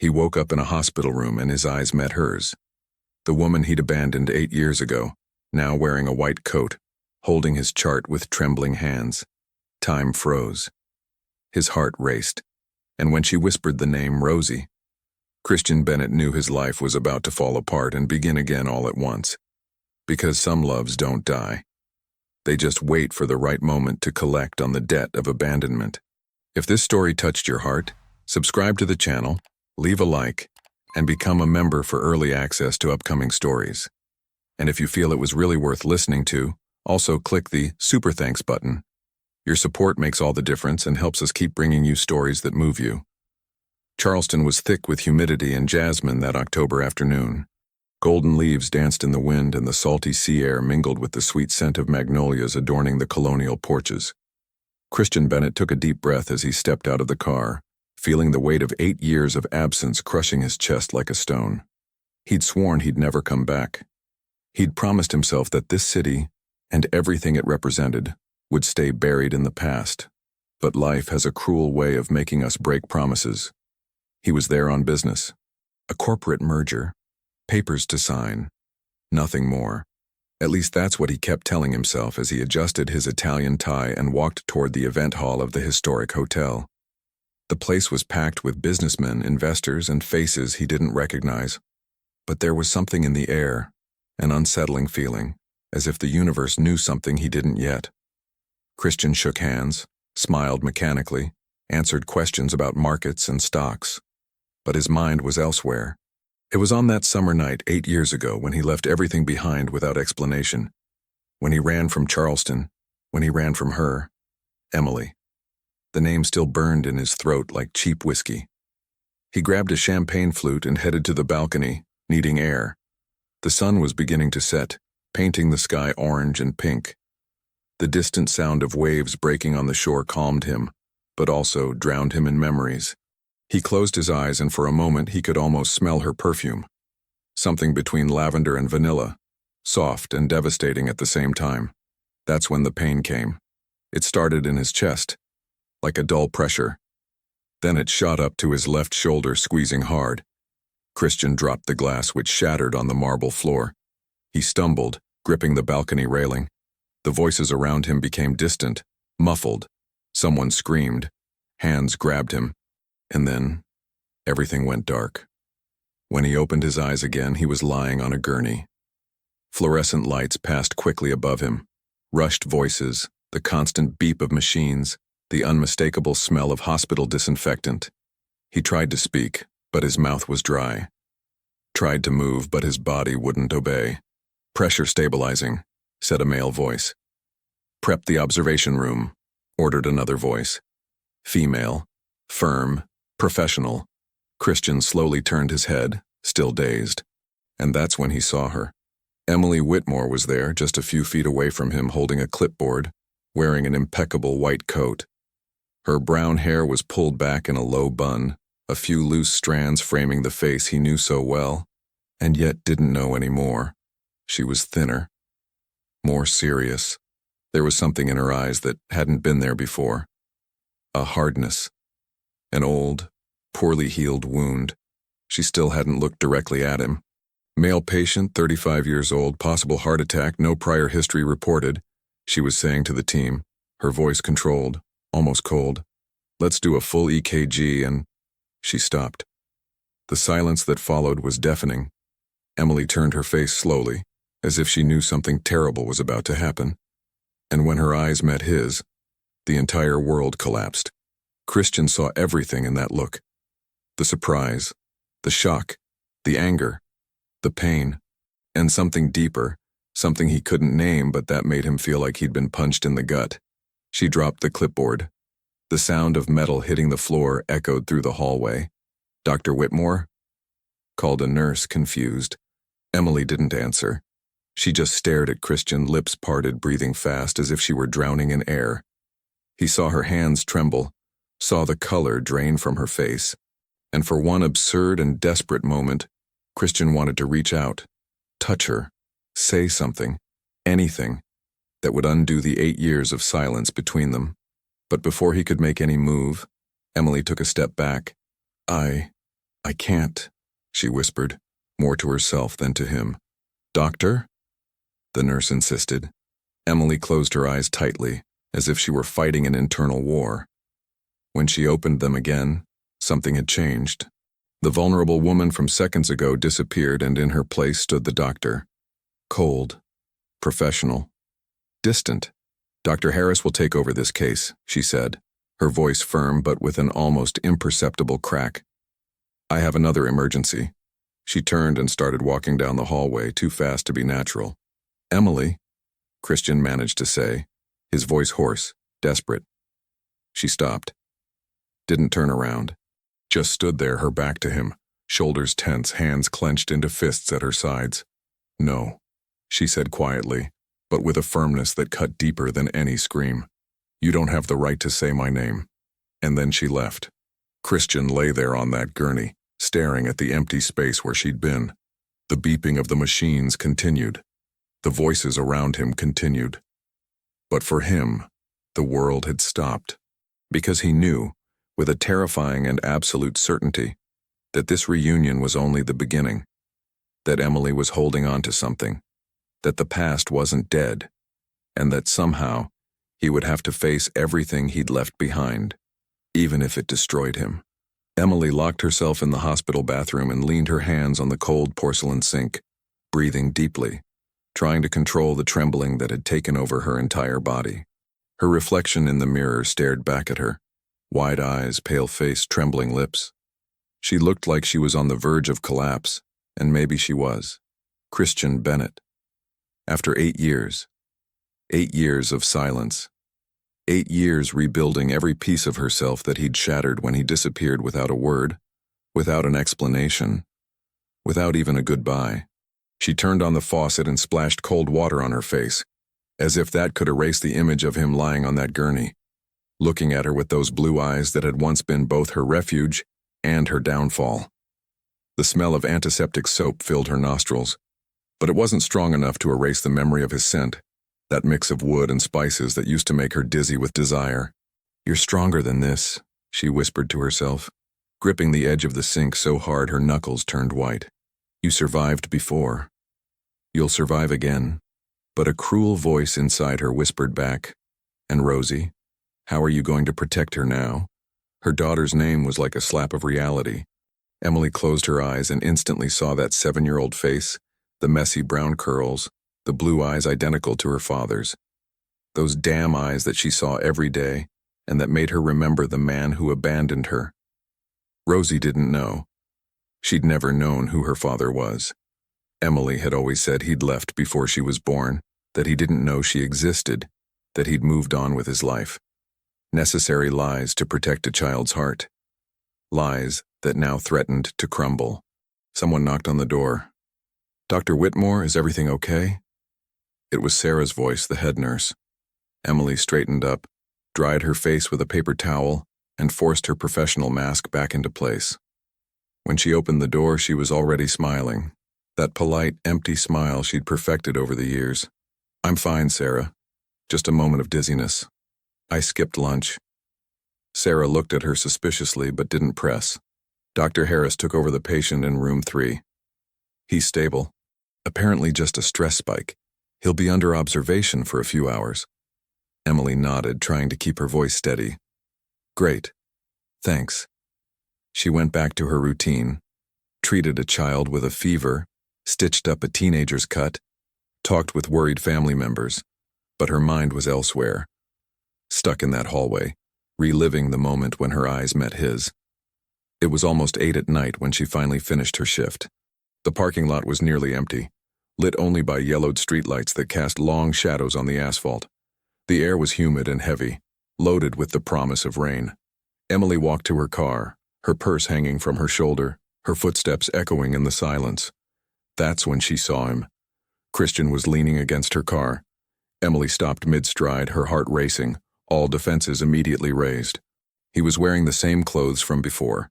He woke up in a hospital room and his eyes met hers. The woman he'd abandoned 8 years ago, now wearing a white coat, holding his chart with trembling hands. Time froze. His heart raced, and when she whispered the name Rosie, Christian Bennett knew his life was about to fall apart and begin again all at once. Because some loves don't die. They just wait for the right moment to collect on the debt of abandonment. If this story touched your heart, subscribe to the channel, leave a like, and become a member for early access to upcoming stories. And if you feel it was really worth listening to, also click the Super Thanks button. Your support makes all the difference and helps us keep bringing you stories that move you. Charleston was thick with humidity and jasmine that October afternoon. Golden leaves danced in the wind and the salty sea air mingled with the sweet scent of magnolias adorning the colonial porches. Christian Bennett took a deep breath as he stepped out of the car, feeling the weight of 8 years of absence crushing his chest like a stone. He'd sworn he'd never come back. He'd promised himself that this city, and everything it represented, would stay buried in the past. But life has a cruel way of making us break promises. He was there on business. A corporate merger. Papers to sign. Nothing more. At least that's what he kept telling himself as he adjusted his Italian tie and walked toward the event hall of the historic hotel. The place was packed with businessmen, investors, and faces he didn't recognize. But there was something in the air, an unsettling feeling, as if the universe knew something he didn't yet. Christian shook hands, smiled mechanically, answered questions about markets and stocks. But his mind was elsewhere. It was on that summer night 8 years ago when he left everything behind without explanation. When he ran from Charleston, when he ran from her, Emily. The name still burned in his throat like cheap whiskey. He grabbed a champagne flute and headed to the balcony, needing air. The sun was beginning to set, painting the sky orange and pink. The distant sound of waves breaking on the shore calmed him, but also drowned him in memories. He closed his eyes and for a moment he could almost smell her perfume. Something between lavender and vanilla, soft and devastating at the same time. That's when the pain came. It started in his chest, like a dull pressure. Then it shot up to his left shoulder, squeezing hard. Christian dropped the glass, which shattered on the marble floor. He stumbled, gripping the balcony railing. The voices around him became distant, muffled. Someone screamed. Hands grabbed him. And then, everything went dark. When he opened his eyes again, he was lying on a gurney. Fluorescent lights passed quickly above him. Rushed voices, the constant beep of machines, the unmistakable smell of hospital disinfectant. He tried to speak, but his mouth was dry. Tried to move, but his body wouldn't obey. "Pressure stabilizing," said a male voice. "Prep the observation room," ordered another voice. Female, firm, professional. Christian slowly turned his head, still dazed. And that's when he saw her. Emily Whitmore was there, just a few feet away from him, holding a clipboard, wearing an impeccable white coat. Her brown hair was pulled back in a low bun, a few loose strands framing the face he knew so well, and yet didn't know anymore. She was thinner, more serious. There was something in her eyes that hadn't been there before. A hardness. An old, poorly healed wound. She still hadn't looked directly at him. "Male patient, 35 years old, possible heart attack, no prior history reported," she was saying to the team, her voice controlled, almost cold. "Let's do a full EKG and—" She stopped. The silence that followed was deafening. Emily turned her face slowly, as if she knew something terrible was about to happen. And when her eyes met his, the entire world collapsed. Christian saw everything in that look. The surprise, the shock, the anger, the pain, and something deeper, something he couldn't name but that made him feel like he'd been punched in the gut. She dropped the clipboard. The sound of metal hitting the floor echoed through the hallway. "Dr. Whitmore?" called a nurse, confused. Emily didn't answer. She just stared at Christian, lips parted, breathing fast as if she were drowning in air. He saw her hands tremble, saw the color drain from her face, and for one absurd and desperate moment, Christian wanted to reach out, touch her, say something, anything, that would undo the 8 years of silence between them. But before he could make any move, Emily took a step back. I can't, she whispered, more to herself than to him. Doctor? The nurse insisted. Emily closed her eyes tightly, as if she were fighting an internal war. When she opened them again, something had changed. The vulnerable woman from seconds ago disappeared, and in her place stood the doctor. Cold, professional, distant. Dr. Harris will take over this case, she said, her voice firm but with an almost imperceptible crack. I have another emergency. She turned and started walking down the hallway, too fast to be natural. Emily, Christian managed to say, his voice hoarse, desperate. She stopped. Didn't turn around. Just stood there, her back to him, shoulders tense, hands clenched into fists at her sides. No, she said quietly, but with a firmness that cut deeper than any scream. You don't have the right to say my name. And then she left. Christian lay there on that gurney, staring at the empty space where she'd been. The beeping of the machines continued. The voices around him continued. But for him, the world had stopped. Because he knew, with a terrifying and absolute certainty, that this reunion was only the beginning. That Emily was holding on to something. That the past wasn't dead. And that somehow, he would have to face everything he'd left behind, even if it destroyed him. Emily locked herself in the hospital bathroom and leaned her hands on the cold porcelain sink, breathing deeply, trying to control the trembling that had taken over her entire body. Her reflection in the mirror stared back at her, wide eyes, pale face, trembling lips. She looked like she was on the verge of collapse, and maybe she was. Christian Bennett. After 8 years. 8 years of silence. 8 years rebuilding every piece of herself that he'd shattered when he disappeared without a word, without an explanation, without even a goodbye. She turned on the faucet and splashed cold water on her face, as if that could erase the image of him lying on that gurney, looking at her with those blue eyes that had once been both her refuge and her downfall. The smell of antiseptic soap filled her nostrils, but it wasn't strong enough to erase the memory of his scent, that mix of wood and spices that used to make her dizzy with desire. You're stronger than this, she whispered to herself, gripping the edge of the sink so hard her knuckles turned white. You survived before. You'll survive again. But a cruel voice inside her whispered back, and Rosie, how are you going to protect her now? Her daughter's name was like a slap of reality. Emily closed her eyes and instantly saw that 7-year-old face, the messy brown curls, the blue eyes identical to her father's. Those damn eyes that she saw every day and that made her remember the man who abandoned her. Rosie didn't know. She'd never known who her father was. Emily had always said he'd left before she was born, that he didn't know she existed, that he'd moved on with his life. Necessary lies to protect a child's heart. Lies that now threatened to crumble. Someone knocked on the door. Dr. Whitmore, is everything okay? It was Sarah's voice, the head nurse. Emily straightened up, dried her face with a paper towel, and forced her professional mask back into place. When she opened the door, she was already smiling. That polite, empty smile she'd perfected over the years. I'm fine, Sarah. Just a moment of dizziness. I skipped lunch. Sarah looked at her suspiciously but didn't press. Dr. Harris took over the patient in room 3. He's stable. Apparently just a stress spike. He'll be under observation for a few hours. Emily nodded, trying to keep her voice steady. Great. Thanks. She went back to her routine, treated a child with a fever, stitched up a teenager's cut, talked with worried family members, but her mind was elsewhere, stuck in that hallway, reliving the moment when her eyes met his. It was almost 8 at night when she finally finished her shift. The parking lot was nearly empty, lit only by yellowed streetlights that cast long shadows on the asphalt. The air was humid and heavy, loaded with the promise of rain. Emily walked to her car, her purse hanging from her shoulder, her footsteps echoing in the silence. That's when she saw him. Christian was leaning against her car. Emily stopped mid-stride, her heart racing, all defenses immediately raised. He was wearing the same clothes from before.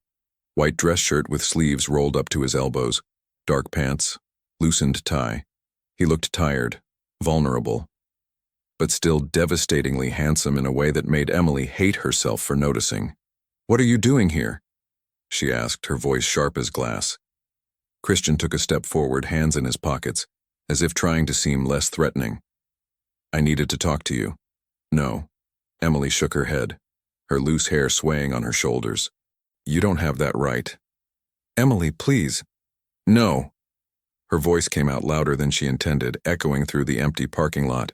White dress shirt with sleeves rolled up to his elbows, dark pants, loosened tie. He looked tired, vulnerable, but still devastatingly handsome in a way that made Emily hate herself for noticing. What are you doing here? she asked, her voice sharp as glass. Christian took a step forward, hands in his pockets, as if trying to seem less threatening. I needed to talk to you. No. Emily shook her head, her loose hair swaying on her shoulders. You don't have that right. Emily, please. No. Her voice came out louder than she intended, echoing through the empty parking lot.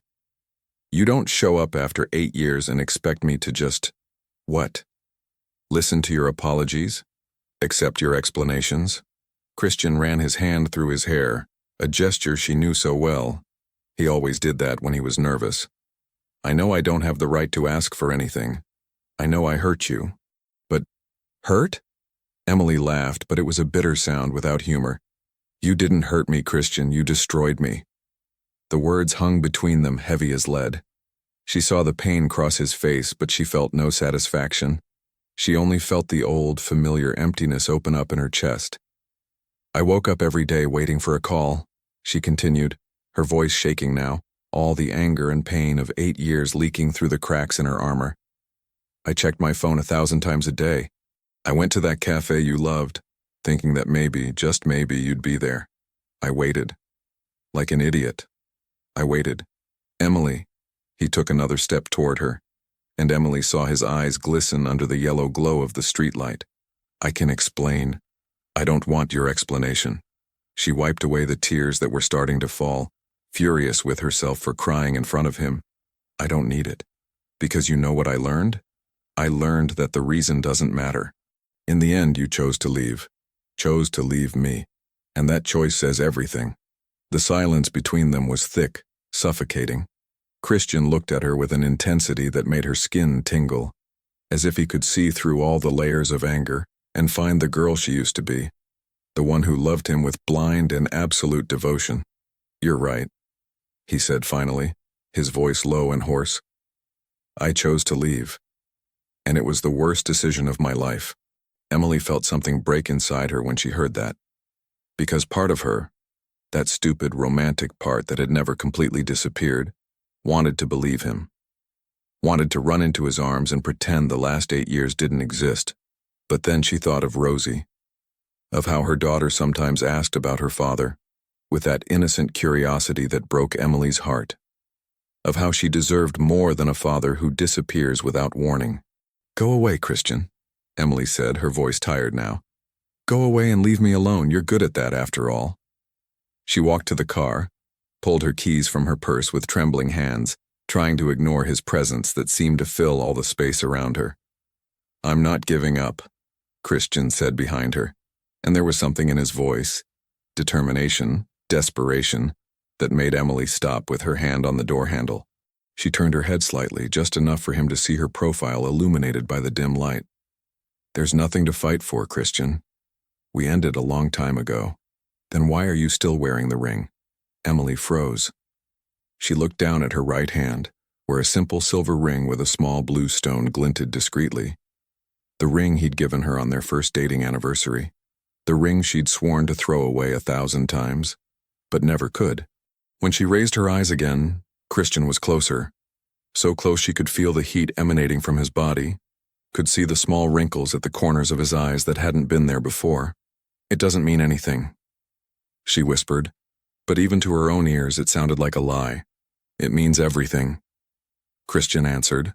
You don't show up after 8 years and expect me to just… what? Listen to your apologies? Accept your explanations? Christian ran his hand through his hair, a gesture she knew so well. He always did that when he was nervous. I know I don't have the right to ask for anything. I know I hurt you. But… hurt? Emily laughed, but it was a bitter sound without humor. You didn't hurt me, Christian, you destroyed me. The words hung between them, heavy as lead. She saw the pain cross his face, but she felt no satisfaction. She only felt the old, familiar emptiness open up in her chest. I woke up every day waiting for a call, she continued, her voice shaking now, all the anger and pain of 8 years leaking through the cracks in her armor. I checked my phone 1,000 times a day. I went to that cafe you loved, thinking that maybe, just maybe, you'd be there. I waited. Like an idiot. I waited. Emily. He took another step toward her, and Emily saw his eyes glisten under the yellow glow of the streetlight. I can explain. I don't want your explanation. She wiped away the tears that were starting to fall, furious with herself for crying in front of him. I don't need it. Because you know what I learned? I learned that the reason doesn't matter. In the end, you chose to leave. Chose to leave me. And that choice says everything. The silence between them was thick, suffocating. Christian looked at her with an intensity that made her skin tingle, as if he could see through all the layers of anger and find the girl she used to be, the one who loved him with blind and absolute devotion. You're right, he said finally, his voice low and hoarse. I chose to leave, and it was the worst decision of my life. Emily felt something break inside her when she heard that, because part of her, that stupid romantic part that had never completely disappeared, wanted to believe him, wanted to run into his arms and pretend the last 8 years didn't exist. But then she thought of Rosie, of how her daughter sometimes asked about her father, with that innocent curiosity that broke Emily's heart, of how she deserved more than a father who disappears without warning. Go away, Christian, Emily said, her voice tired now. Go away and leave me alone, you're good at that after all. She walked to the car, pulled her keys from her purse with trembling hands, trying to ignore his presence that seemed to fill all the space around her. I'm not giving up, Christian said behind her, and there was something in his voice, determination, desperation, that made Emily stop with her hand on the door handle. She turned her head slightly, just enough for him to see her profile illuminated by the dim light. There's nothing to fight for, Christian. We ended a long time ago. Then why are you still wearing the ring? Emily froze. She looked down at her right hand, where a simple silver ring with a small blue stone glinted discreetly. The ring he'd given her on their first dating anniversary. The ring she'd sworn to throw away 1,000 times, but never could. When she raised her eyes again, Christian was closer. So close she could feel the heat emanating from his body, could see the small wrinkles at the corners of his eyes that hadn't been there before. It doesn't mean anything, she whispered, but even to her own ears it sounded like a lie. It means everything, Christian answered,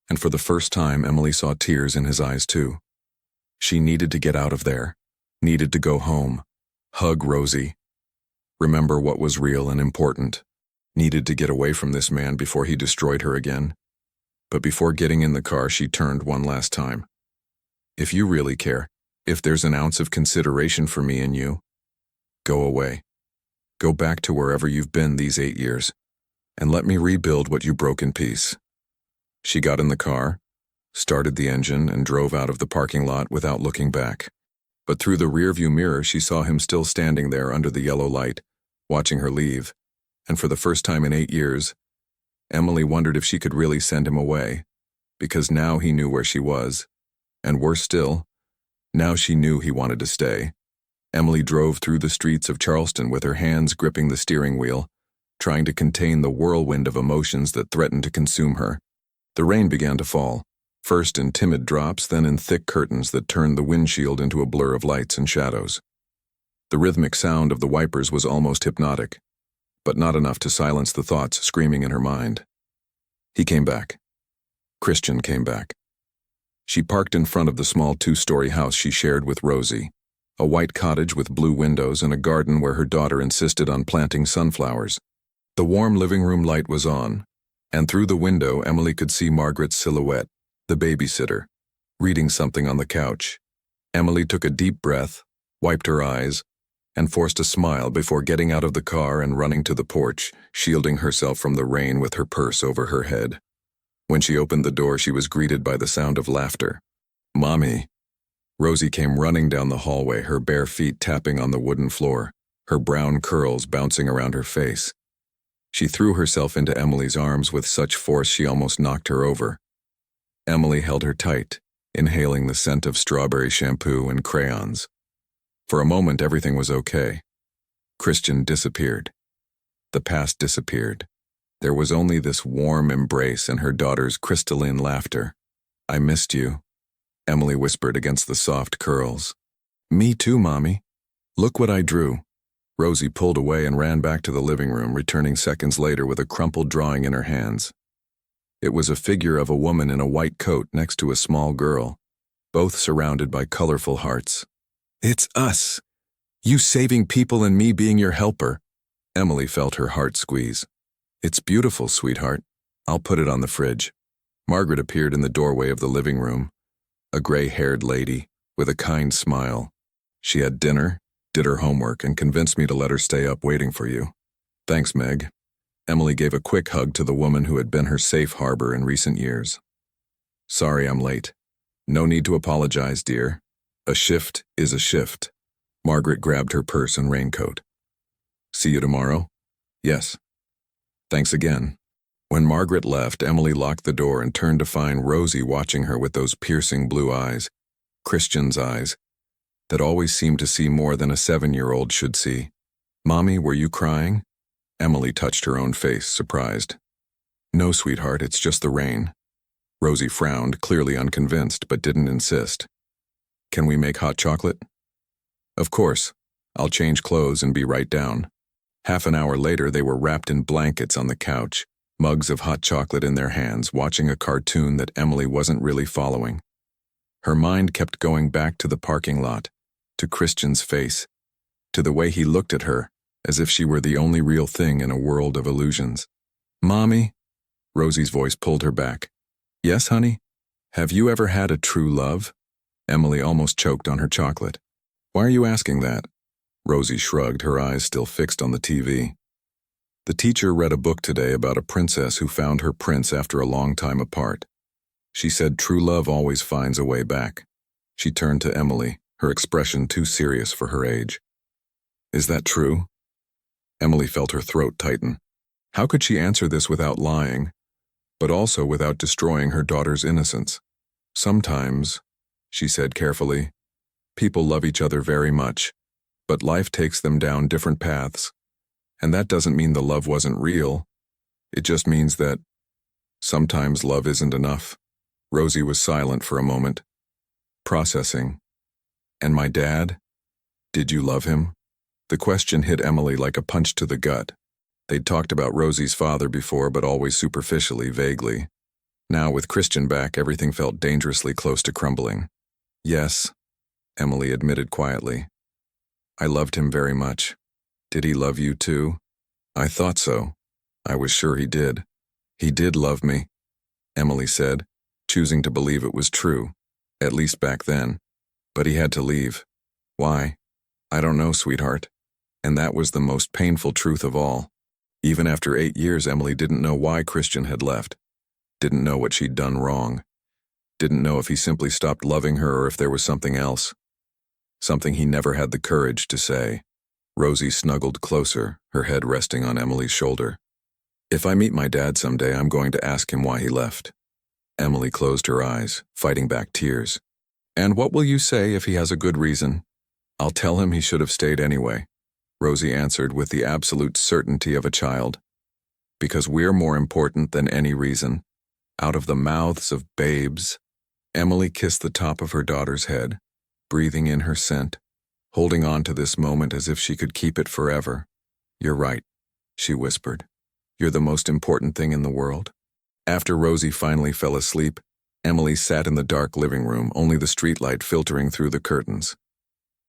and for the first time Emily saw tears in his eyes too. She needed to get out of there, needed to go home, hug Rosie, remember what was real and important, needed to get away from this man before he destroyed her again. But before getting in the car, she turned one last time. If you really care, if there's an ounce of consideration for me and you, go away. Go back to wherever you've been these 8 years, and let me rebuild what you broke in peace. She got in the car, started the engine, and drove out of the parking lot without looking back. But through the rearview mirror, she saw him still standing there under the yellow light, watching her leave, and for the first time in 8 years, Emily wondered if she could really send him away, because now he knew where she was, and worse still, now she knew he wanted to stay. Emily drove through the streets of Charleston with her hands gripping the steering wheel, trying to contain the whirlwind of emotions that threatened to consume her. The rain began to fall, first in timid drops, then in thick curtains that turned the windshield into a blur of lights and shadows. The rhythmic sound of the wipers was almost hypnotic, but not enough to silence the thoughts screaming in her mind. He came back. Christian came back. She parked in front of the small 2-story house she shared with Rosie, a white cottage with blue windows and a garden where her daughter insisted on planting sunflowers. The warm living room light was on, and through the window Emily could see Margaret's silhouette, the babysitter, reading something on the couch. Emily took a deep breath, wiped her eyes, and forced a smile before getting out of the car and running to the porch, shielding herself from the rain with her purse over her head. When she opened the door, she was greeted by the sound of laughter. "Mommy." Rosie came running down the hallway, her bare feet tapping on the wooden floor, her brown curls bouncing around her face. She threw herself into Emily's arms with such force she almost knocked her over. Emily held her tight, inhaling the scent of strawberry shampoo and crayons. For a moment, everything was okay. Christian disappeared. The past disappeared. There was only this warm embrace and her daughter's crystalline laughter. "I missed you," Emily whispered against the soft curls. "Me too, Mommy. Look what I drew." Rosie pulled away and ran back to the living room, returning seconds later with a crumpled drawing in her hands. It was a figure of a woman in a white coat next to a small girl, both surrounded by colorful hearts. "It's us. You saving people and me being your helper." Emily felt her heart squeeze. "It's beautiful, sweetheart. I'll put it on the fridge." Margaret appeared in the doorway of the living room, a gray-haired lady with a kind smile. She had dinner, did her homework, and convinced me to let her stay up waiting for you. "Thanks, Meg." Emily gave a quick hug to the woman who had been her safe harbor in recent years. "Sorry I'm late." "No need to apologize, dear. A shift is a shift." Margaret grabbed her purse and raincoat. "See you tomorrow?" "Yes." "Thanks again." When Margaret left, Emily locked the door and turned to find Rosie watching her with those piercing blue eyes, Christian's eyes, that always seemed to see more than a 7-year-old should see. "Mommy, were you crying?" Emily touched her own face, surprised. "No, sweetheart, it's just the rain." Rosie frowned, clearly unconvinced, but didn't insist. "Can we make hot chocolate?" "Of course. I'll change clothes and be right down." Half an hour later, they were wrapped in blankets on the couch, mugs of hot chocolate in their hands, watching a cartoon that Emily wasn't really following. Her mind kept going back to the parking lot, to Christian's face, to the way he looked at her, as if she were the only real thing in a world of illusions. "Mommy?" Rosie's voice pulled her back. "Yes, honey? Have you ever had a true love?" Emily almost choked on her chocolate. "Why are you asking that?" Rosie shrugged, her eyes still fixed on the TV. "The teacher read a book today about a princess who found her prince after a long time apart. She said true love always finds a way back." She turned to Emily, her expression too serious for her age. "Is that true?" Emily felt her throat tighten. How could she answer this without lying, but also without destroying her daughter's innocence? "Sometimes," she said carefully, "people love each other very much, but life takes them down different paths. And that doesn't mean the love wasn't real. It just means that sometimes love isn't enough." Rosie was silent for a moment, processing. "And my dad? Did you love him?" The question hit Emily like a punch to the gut. They'd talked about Rosie's father before, but always superficially, vaguely. Now, with Christian back, everything felt dangerously close to crumbling. "Yes," Emily admitted quietly. "I loved him very much." "Did he love you too?" "I thought so. I was sure he did." "He did love me," Emily said, choosing to believe it was true, at least back then. "But he had to leave." "Why?" "I don't know, sweetheart." And that was the most painful truth of all. Even after 8 years, Emily didn't know why Christian had left. Didn't know what she'd done wrong. Didn't know if he simply stopped loving her or if there was something else. Something he never had the courage to say. Rosie snuggled closer, her head resting on Emily's shoulder. "If I meet my dad someday, I'm going to ask him why he left." Emily closed her eyes, fighting back tears. "And what will you say if he has a good reason?" "I'll tell him he should have stayed anyway," Rosie answered with the absolute certainty of a child. "Because we're more important than any reason." Out of the mouths of babes, Emily kissed the top of her daughter's head, breathing in her scent, holding on to this moment as if she could keep it forever. "You're right," she whispered. "You're the most important thing in the world." After Rosie finally fell asleep, Emily sat in the dark living room, only the streetlight filtering through the curtains.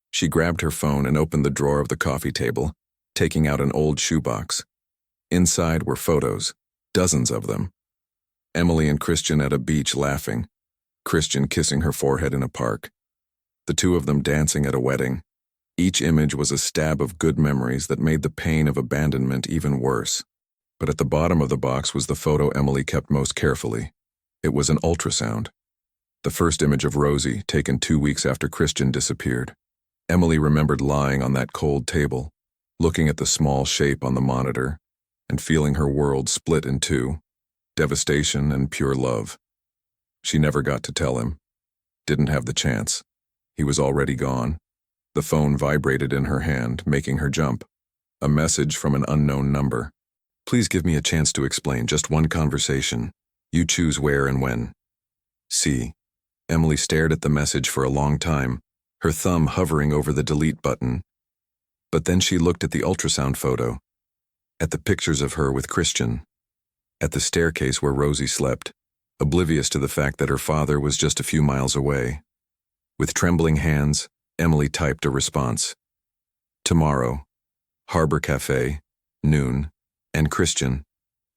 She grabbed her phone and opened the drawer of the coffee table, taking out an old shoebox. Inside were photos, dozens of them. Emily and Christian at a beach laughing, Christian kissing her forehead in a park, the two of them dancing at a wedding. Each image was a stab of good memories that made the pain of abandonment even worse. But at the bottom of the box was the photo Emily kept most carefully. It was an ultrasound. The first image of Rosie, taken 2 weeks after Christian disappeared. Emily remembered lying on that cold table, looking at the small shape on the monitor, and feeling her world split in two, devastation and pure love. She never got to tell him. Didn't have the chance. He was already gone. The phone vibrated in her hand, making her jump. A message from an unknown number. "Please give me a chance to explain, just one conversation. You choose where and when." See. Emily stared at the message for a long time, her thumb hovering over the delete button. But then she looked at the ultrasound photo, at the pictures of her with Christian, at the staircase where Rosie slept, oblivious to the fact that her father was just a few miles away. With trembling hands, Emily typed a response. "Tomorrow, Harbor Cafe, noon, and Christian,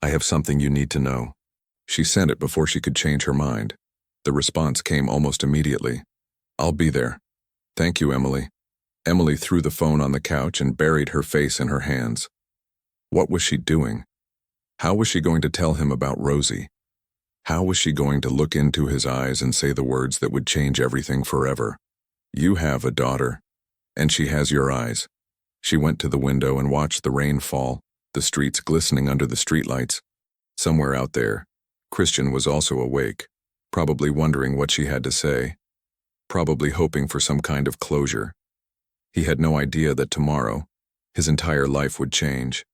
I have something you need to know." She sent it before she could change her mind. The response came almost immediately. "I'll be there. Thank you, Emily." Emily threw the phone on the couch and buried her face in her hands. What was she doing? How was she going to tell him about Rosie? How was she going to look into his eyes and say the words that would change everything forever? "You have a daughter, and she has your eyes." She went to the window and watched the rain fall, the streets glistening under the streetlights. Somewhere out there, Christian was also awake, probably wondering what she had to say, probably hoping for some kind of closure. He had no idea that tomorrow, his entire life would change,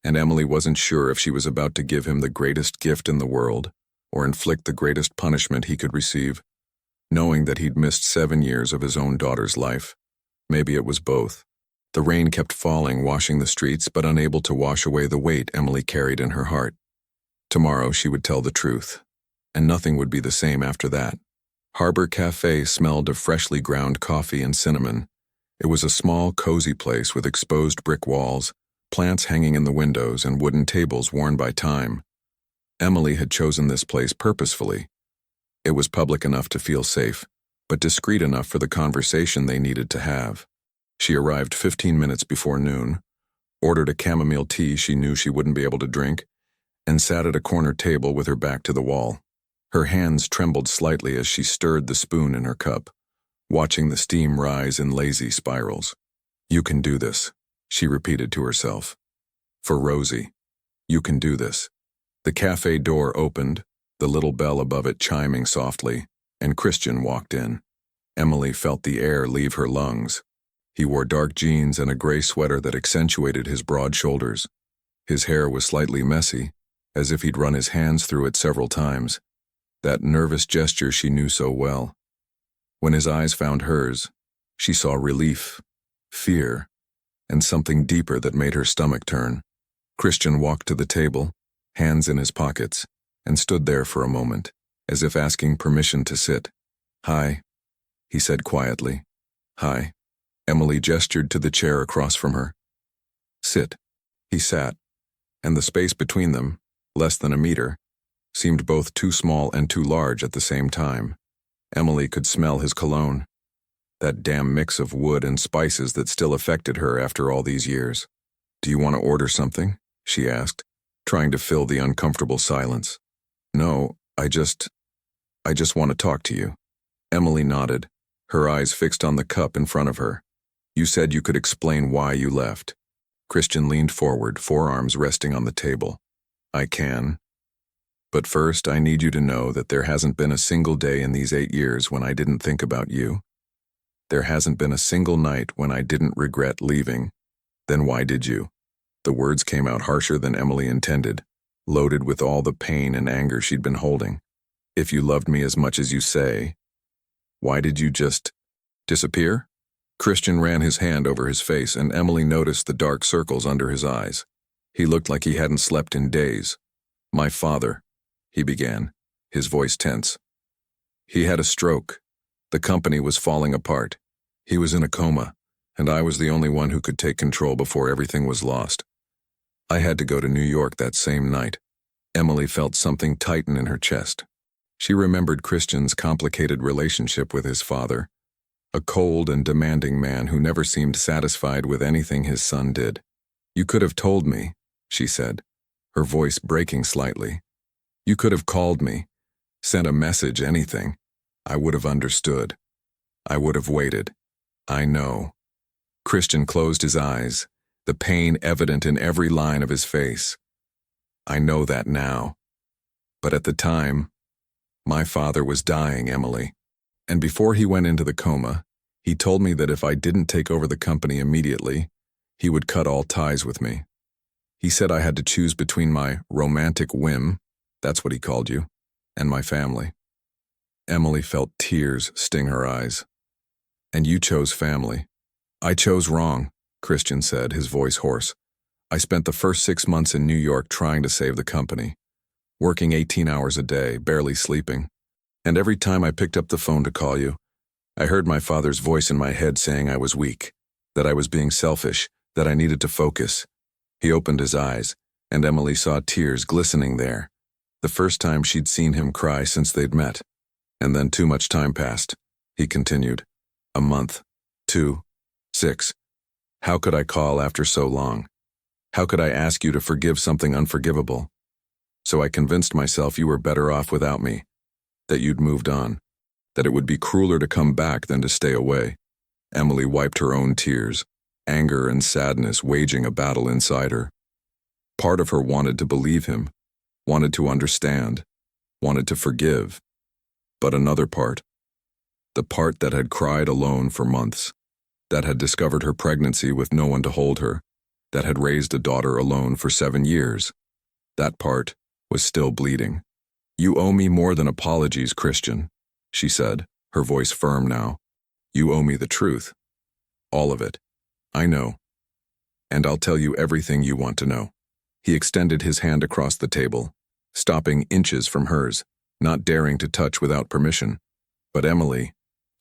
and Emily wasn't sure if she was about to give him the greatest gift in the world or inflict the greatest punishment he could receive, knowing that he'd missed 7 years of his own daughter's life. Maybe it was both. The rain kept falling, washing the streets, but unable to wash away the weight Emily carried in her heart. Tomorrow she would tell the truth, and nothing would be the same after that. Harbor Cafe smelled of freshly ground coffee and cinnamon. It was a small, cozy place with exposed brick walls, plants hanging in the windows, and wooden tables worn by time. Emily had chosen this place purposefully. It was public enough to feel safe, but discreet enough for the conversation they needed to have. She arrived 15 minutes before noon, ordered a chamomile tea she knew she wouldn't be able to drink, and sat at a corner table with her back to the wall. Her hands trembled slightly as she stirred the spoon in her cup, watching the steam rise in lazy spirals. "You can do this," she repeated to herself. "For Rosie, you can do this." The cafe door opened, the little bell above it chiming softly, and Christian walked in. Emily felt the air leave her lungs. He wore dark jeans and a gray sweater that accentuated his broad shoulders. His hair was slightly messy, as if he'd run his hands through it several times, that nervous gesture she knew so well. When his eyes found hers, she saw relief, fear, and something deeper that made her stomach turn. Christian walked to the table, hands in his pockets, and stood there for a moment, as if asking permission to sit. "Hi," he said quietly. "Hi." Emily gestured to the chair across from her. "Sit." He sat, and the space between them, less than a meter, seemed both too small and too large at the same time. Emily could smell his cologne, that damn mix of wood and spices that still affected her after all these years. "Do you want to order something?" she asked, trying to fill the uncomfortable silence. "No, I just want to talk to you." Emily nodded, her eyes fixed on the cup in front of her. "You said you could explain why you left." Christian leaned forward, forearms resting on the table. "I can. But first, I need you to know that there hasn't been a single day in these 8 years when I didn't think about you. There hasn't been a single night when I didn't regret leaving. Then why did you?" The words came out harsher than Emily intended, loaded with all the pain and anger she'd been holding. If you loved me as much as you say, why did you just disappear? Christian ran his hand over his face, and Emily noticed the dark circles under his eyes. He looked like he hadn't slept in days. My father, he began, his voice tense. He had a stroke. The company was falling apart. He was in a coma, and I was the only one who could take control before everything was lost. I had to go to New York that same night. Emily felt something tighten in her chest. She remembered Christian's complicated relationship with his father, a cold and demanding man who never seemed satisfied with anything his son did. You could have told me, she said, her voice breaking slightly. You could have called me, sent a message, anything. I would have understood. I would have waited. I know. Christian closed his eyes, the pain evident in every line of his face. I know that now. But at the time, my father was dying, Emily. And before he went into the coma, he told me that if I didn't take over the company immediately, he would cut all ties with me. He said I had to choose between my romantic whim, that's what he called you, and my family. Emily felt tears sting her eyes. And you chose family. I chose wrong, Christian said, his voice hoarse. I spent the first 6 months in New York trying to save the company, working 18 hours a day, barely sleeping. And every time I picked up the phone to call you, I heard my father's voice in my head saying I was weak, that I was being selfish, that I needed to focus. He opened his eyes, and Emily saw tears glistening there, the first time she'd seen him cry since they'd met. And then too much time passed, he continued. A month, 2, 6. How could I call after so long? How could I ask you to forgive something unforgivable? So I convinced myself you were better off without me, that you'd moved on, that it would be crueler to come back than to stay away. Emily wiped her own tears, anger and sadness waging a battle inside her. Part of her wanted to believe him, wanted to understand, wanted to forgive. But another part, the part that had cried alone for months, that had discovered her pregnancy with no one to hold her, that had raised a daughter alone for 7 years, that part was still bleeding. You owe me more than apologies, Christian, she said, her voice firm now. You owe me the truth. All of it. I know. And I'll tell you everything you want to know. He extended his hand across the table, stopping inches from hers, not daring to touch without permission. But Emily,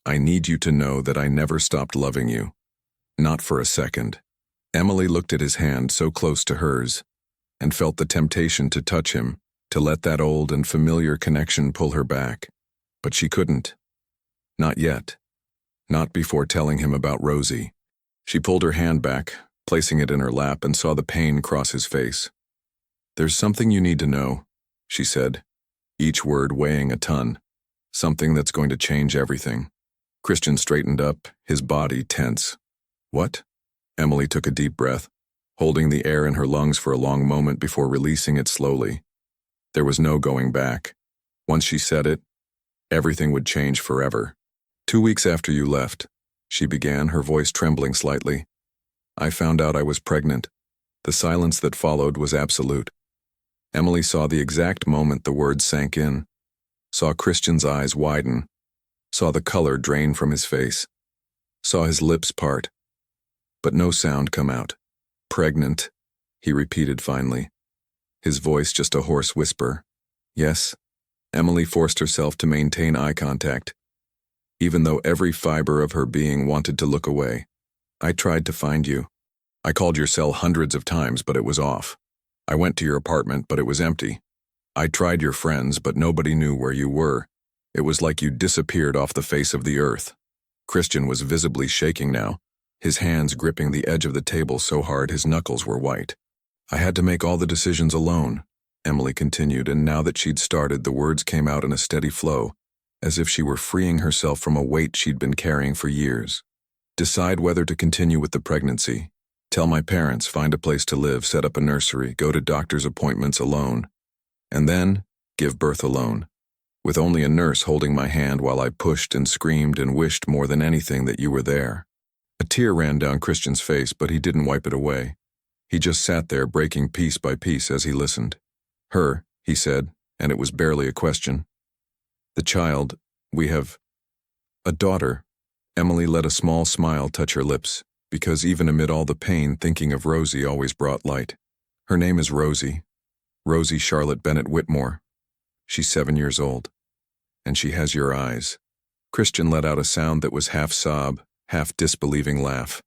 I need you to know that I never stopped loving you. Not for a second. Emily looked at his hand so close to hers, and felt the temptation to touch him, to let that old and familiar connection pull her back. But she couldn't. Not yet. Not before telling him about Rosie. She pulled her hand back, placing it in her lap, and saw the pain cross his face. There's something you need to know, she said, each word weighing a ton. Something that's going to change everything. Christian straightened up, his body tense. What? Emily took a deep breath, holding the air in her lungs for a long moment before releasing it slowly. There was no going back. Once she said it, everything would change forever. 2 weeks after you left, she began, her voice trembling slightly, I found out I was pregnant. The silence that followed was absolute. Emily saw the exact moment the words sank in, saw Christian's eyes widen, saw the color drain from his face, saw his lips part, but no sound come out. Pregnant, he repeated finally, his voice just a hoarse whisper. Yes. Emily forced herself to maintain eye contact, even though every fiber of her being wanted to look away. I tried to find you. I called your cell hundreds of times, but it was off. I went to your apartment, but it was empty. I tried your friends, but nobody knew where you were. It was like you disappeared off the face of the earth. Christian was visibly shaking now, his hands gripping the edge of the table so hard his knuckles were white. I had to make all the decisions alone, Emily continued, and now that she'd started, the words came out in a steady flow, as if she were freeing herself from a weight she'd been carrying for years. Decide whether to continue with the pregnancy. Tell my parents, find a place to live, set up a nursery, go to doctor's appointments alone. And then, give birth alone. With only a nurse holding my hand while I pushed and screamed and wished more than anything that you were there. A tear ran down Christian's face, but he didn't wipe it away. He just sat there, breaking piece by piece as he listened. Her, he said, and it was barely a question. The child, we have a daughter. Emily let a small smile touch her lips, because even amid all the pain, thinking of Rosie always brought light. Her name is Rosie. Rosie Charlotte Bennett Whitmore. She's 7 years old. And she has your eyes. Christian let out a sound that was half sob, half disbelieving laugh.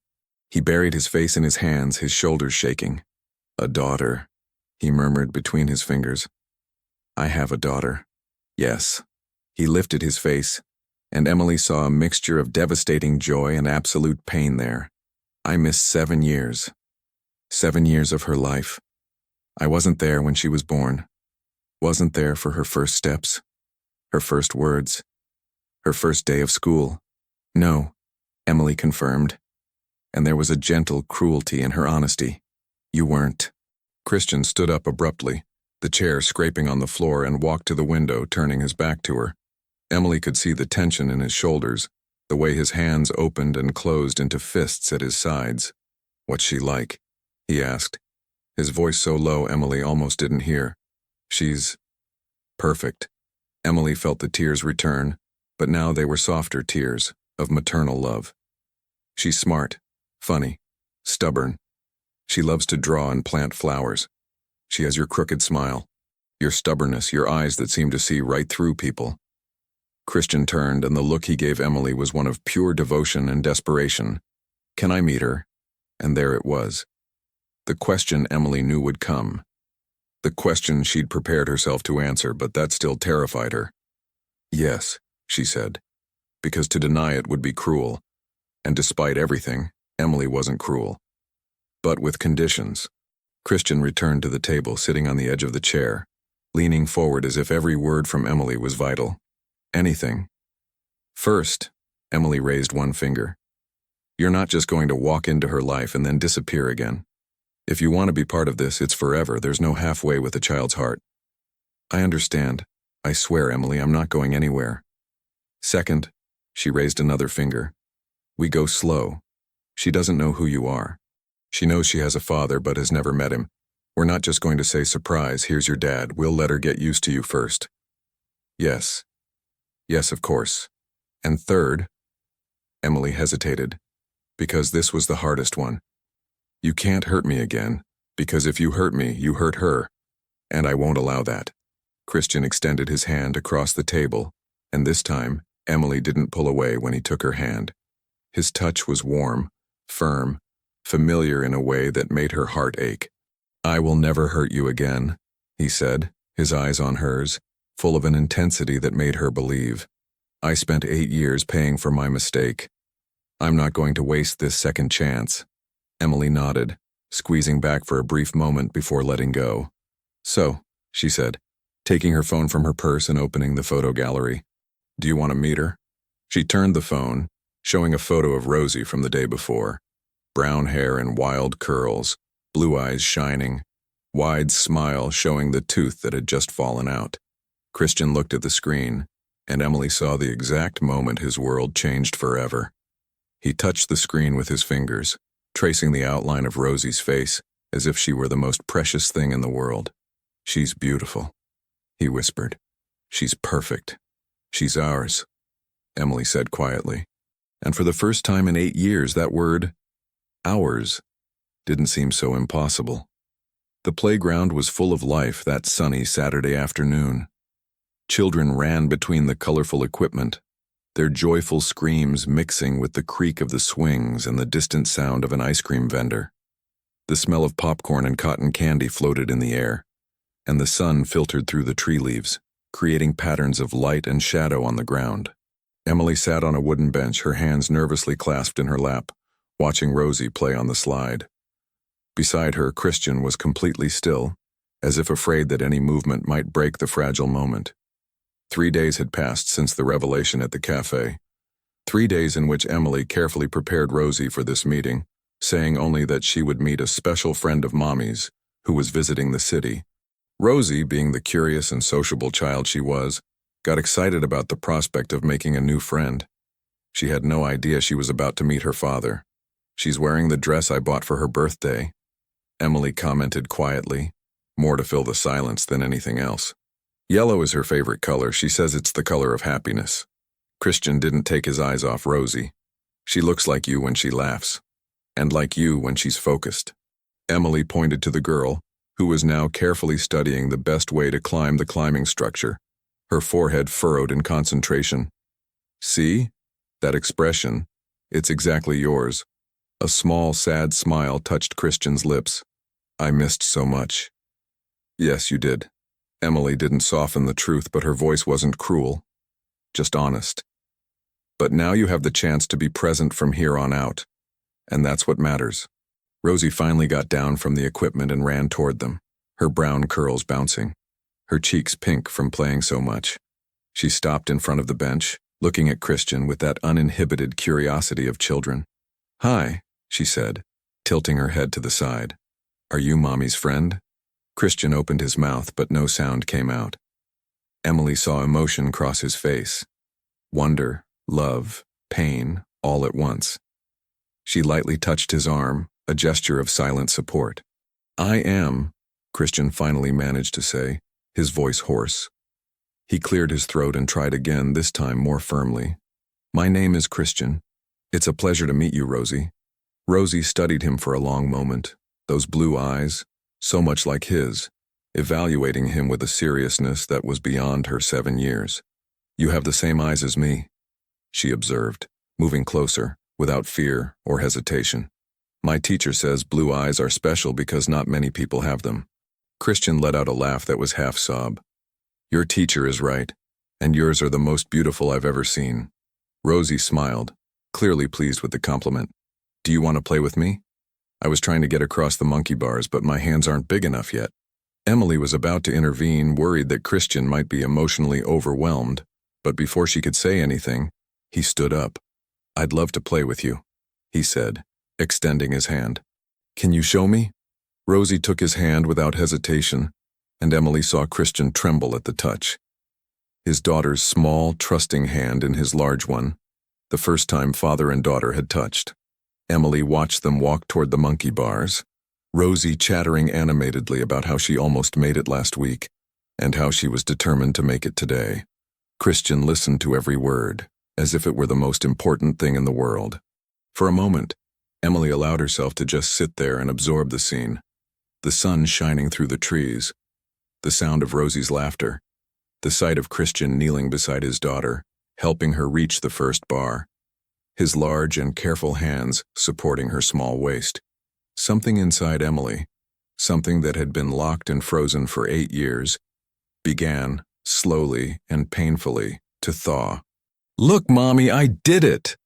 He buried his face in his hands, his shoulders shaking. A daughter, he murmured between his fingers. I have a daughter. Yes. He lifted his face, and Emily saw a mixture of devastating joy and absolute pain there. I missed 7 years. 7 years of her life. I wasn't there when she was born. Wasn't there for her first steps, her first words, her first day of school. No, Emily confirmed. And there was a gentle cruelty in her honesty. You weren't. Christian stood up abruptly, the chair scraping on the floor, and walked to the window, turning his back to her. Emily could see the tension in his shoulders, the way his hands opened and closed into fists at his sides. What's she like? He asked, his voice so low Emily almost didn't hear. She's perfect. Emily felt the tears return, but now they were softer tears of maternal love. She's smart, funny, stubborn. She loves to draw and plant flowers. She has your crooked smile, your stubbornness, your eyes that seem to see right through people. Christian turned, and the look he gave Emily was one of pure devotion and desperation. Can I meet her? And there it was. The question Emily knew would come. The question she'd prepared herself to answer, but that still terrified her. Yes, she said, because to deny it would be cruel. And despite everything, Emily wasn't cruel. But with conditions. Christian returned to the table, sitting on the edge of the chair, leaning forward as if every word from Emily was vital. Anything. First, Emily raised one finger. You're not just going to walk into her life and then disappear again. If you want to be part of this, it's forever. There's no halfway with a child's heart. I understand. I swear, Emily, I'm not going anywhere. Second, she raised another finger. We go slow. She doesn't know who you are. She knows she has a father but has never met him. We're not just going to say, surprise, here's your dad. We'll let her get used to you first. Yes. Yes, of course. And third, Emily hesitated, because this was the hardest one. You can't hurt me again, because if you hurt me, you hurt her, and I won't allow that. Christian extended his hand across the table, and this time, Emily didn't pull away when he took her hand. His touch was warm, firm, familiar in a way that made her heart ache. I will never hurt you again, he said, his eyes on hers, full of an intensity that made her believe. I spent 8 years paying for my mistake. I'm not going to waste this second chance. Emily nodded, squeezing back for a brief moment before letting go. So, she said, taking her phone from her purse and opening the photo gallery. Do you want to meet her? She turned the phone, showing a photo of Rosie from the day before. Brown hair and wild curls, blue eyes shining, wide smile showing the tooth that had just fallen out. Christian looked at the screen, and Emily saw the exact moment his world changed forever. He touched the screen with his fingers, tracing the outline of Rosie's face as if she were the most precious thing in the world. She's beautiful, he whispered. She's perfect. She's ours, Emily said quietly. And for the first time in 8 years, that word, ours, didn't seem so impossible. The playground was full of life that sunny Saturday afternoon. Children ran between the colorful equipment, their joyful screams mixing with the creak of the swings and the distant sound of an ice cream vendor. The smell of popcorn and cotton candy floated in the air, and the sun filtered through the tree leaves, creating patterns of light and shadow on the ground. Emily sat on a wooden bench, her hands nervously clasped in her lap, watching Rosie play on the slide. Beside her, Christian was completely still, as if afraid that any movement might break the fragile moment. 3 days had passed since the revelation at the cafe. 3 days in which Emily carefully prepared Rosie for this meeting, saying only that she would meet a special friend of Mommy's who was visiting the city. Rosie, being the curious and sociable child she was, got excited about the prospect of making a new friend. She had no idea she was about to meet her father. She's wearing the dress I bought for her birthday, Emily commented quietly, more to fill the silence than anything else. Yellow is her favorite color. She says it's the color of happiness. Christian didn't take his eyes off Rosie. She looks like you when she laughs, and like you when she's focused. Emily pointed to the girl, who was now carefully studying the best way to climb the climbing structure, her forehead furrowed in concentration. See? That expression. It's exactly yours. A small, sad smile touched Christian's lips. I missed so much. Yes, you did. Emily didn't soften the truth, but her voice wasn't cruel, just honest. But now you have the chance to be present from here on out, and that's what matters. Rosie finally got down from the equipment and ran toward them, her brown curls bouncing, her cheeks pink from playing so much. She stopped in front of the bench, looking at Christian with that uninhibited curiosity of children. Hi, she said, tilting her head to the side. Are you Mommy's friend? Christian opened his mouth, but no sound came out. Emily saw emotion cross his face. Wonder, love, pain, all at once. She lightly touched his arm, a gesture of silent support. I am, Christian finally managed to say, his voice hoarse. He cleared his throat and tried again, this time more firmly. My name is Christian. It's a pleasure to meet you, Rosie. Rosie studied him for a long moment, those blue eyes, so much like his, evaluating him with a seriousness that was beyond her 7 years. You have the same eyes as me, she observed, moving closer, without fear or hesitation. My teacher says blue eyes are special because not many people have them. Christian let out a laugh that was half sob. Your teacher is right, and yours are the most beautiful I've ever seen. Rosie smiled, clearly pleased with the compliment. Do you want to play with me? I was trying to get across the monkey bars, but my hands aren't big enough yet. Emily was about to intervene, worried that Christian might be emotionally overwhelmed, but before she could say anything, he stood up. I'd love to play with you, he said, extending his hand. Can you show me? Rosie took his hand without hesitation, and Emily saw Christian tremble at the touch. His daughter's small, trusting hand in his large one, the first time father and daughter had touched. Emily watched them walk toward the monkey bars, Rosie chattering animatedly about how she almost made it last week, and how she was determined to make it today. Christian listened to every word, as if it were the most important thing in the world. For a moment, Emily allowed herself to just sit there and absorb the scene. The sun shining through the trees, the sound of Rosie's laughter, the sight of Christian kneeling beside his daughter, helping her reach the first bar, his large and careful hands supporting her small waist. Something inside Emily, something that had been locked and frozen for 8 years, began, slowly and painfully, to thaw. Look, Mommy, I did it!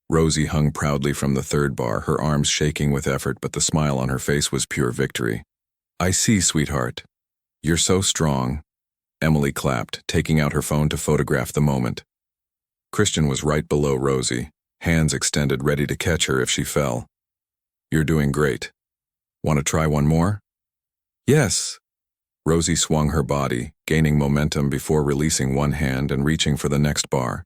Rosie hung proudly from the third bar, her arms shaking with effort, but the smile on her face was pure victory. I see, sweetheart. You're so strong. Emily clapped, taking out her phone to photograph the moment. Christian was right below Rosie, hands extended ready to catch her if she fell. You're doing great. Want to try one more? Yes. Rosie swung her body, gaining momentum before releasing one hand and reaching for the next bar.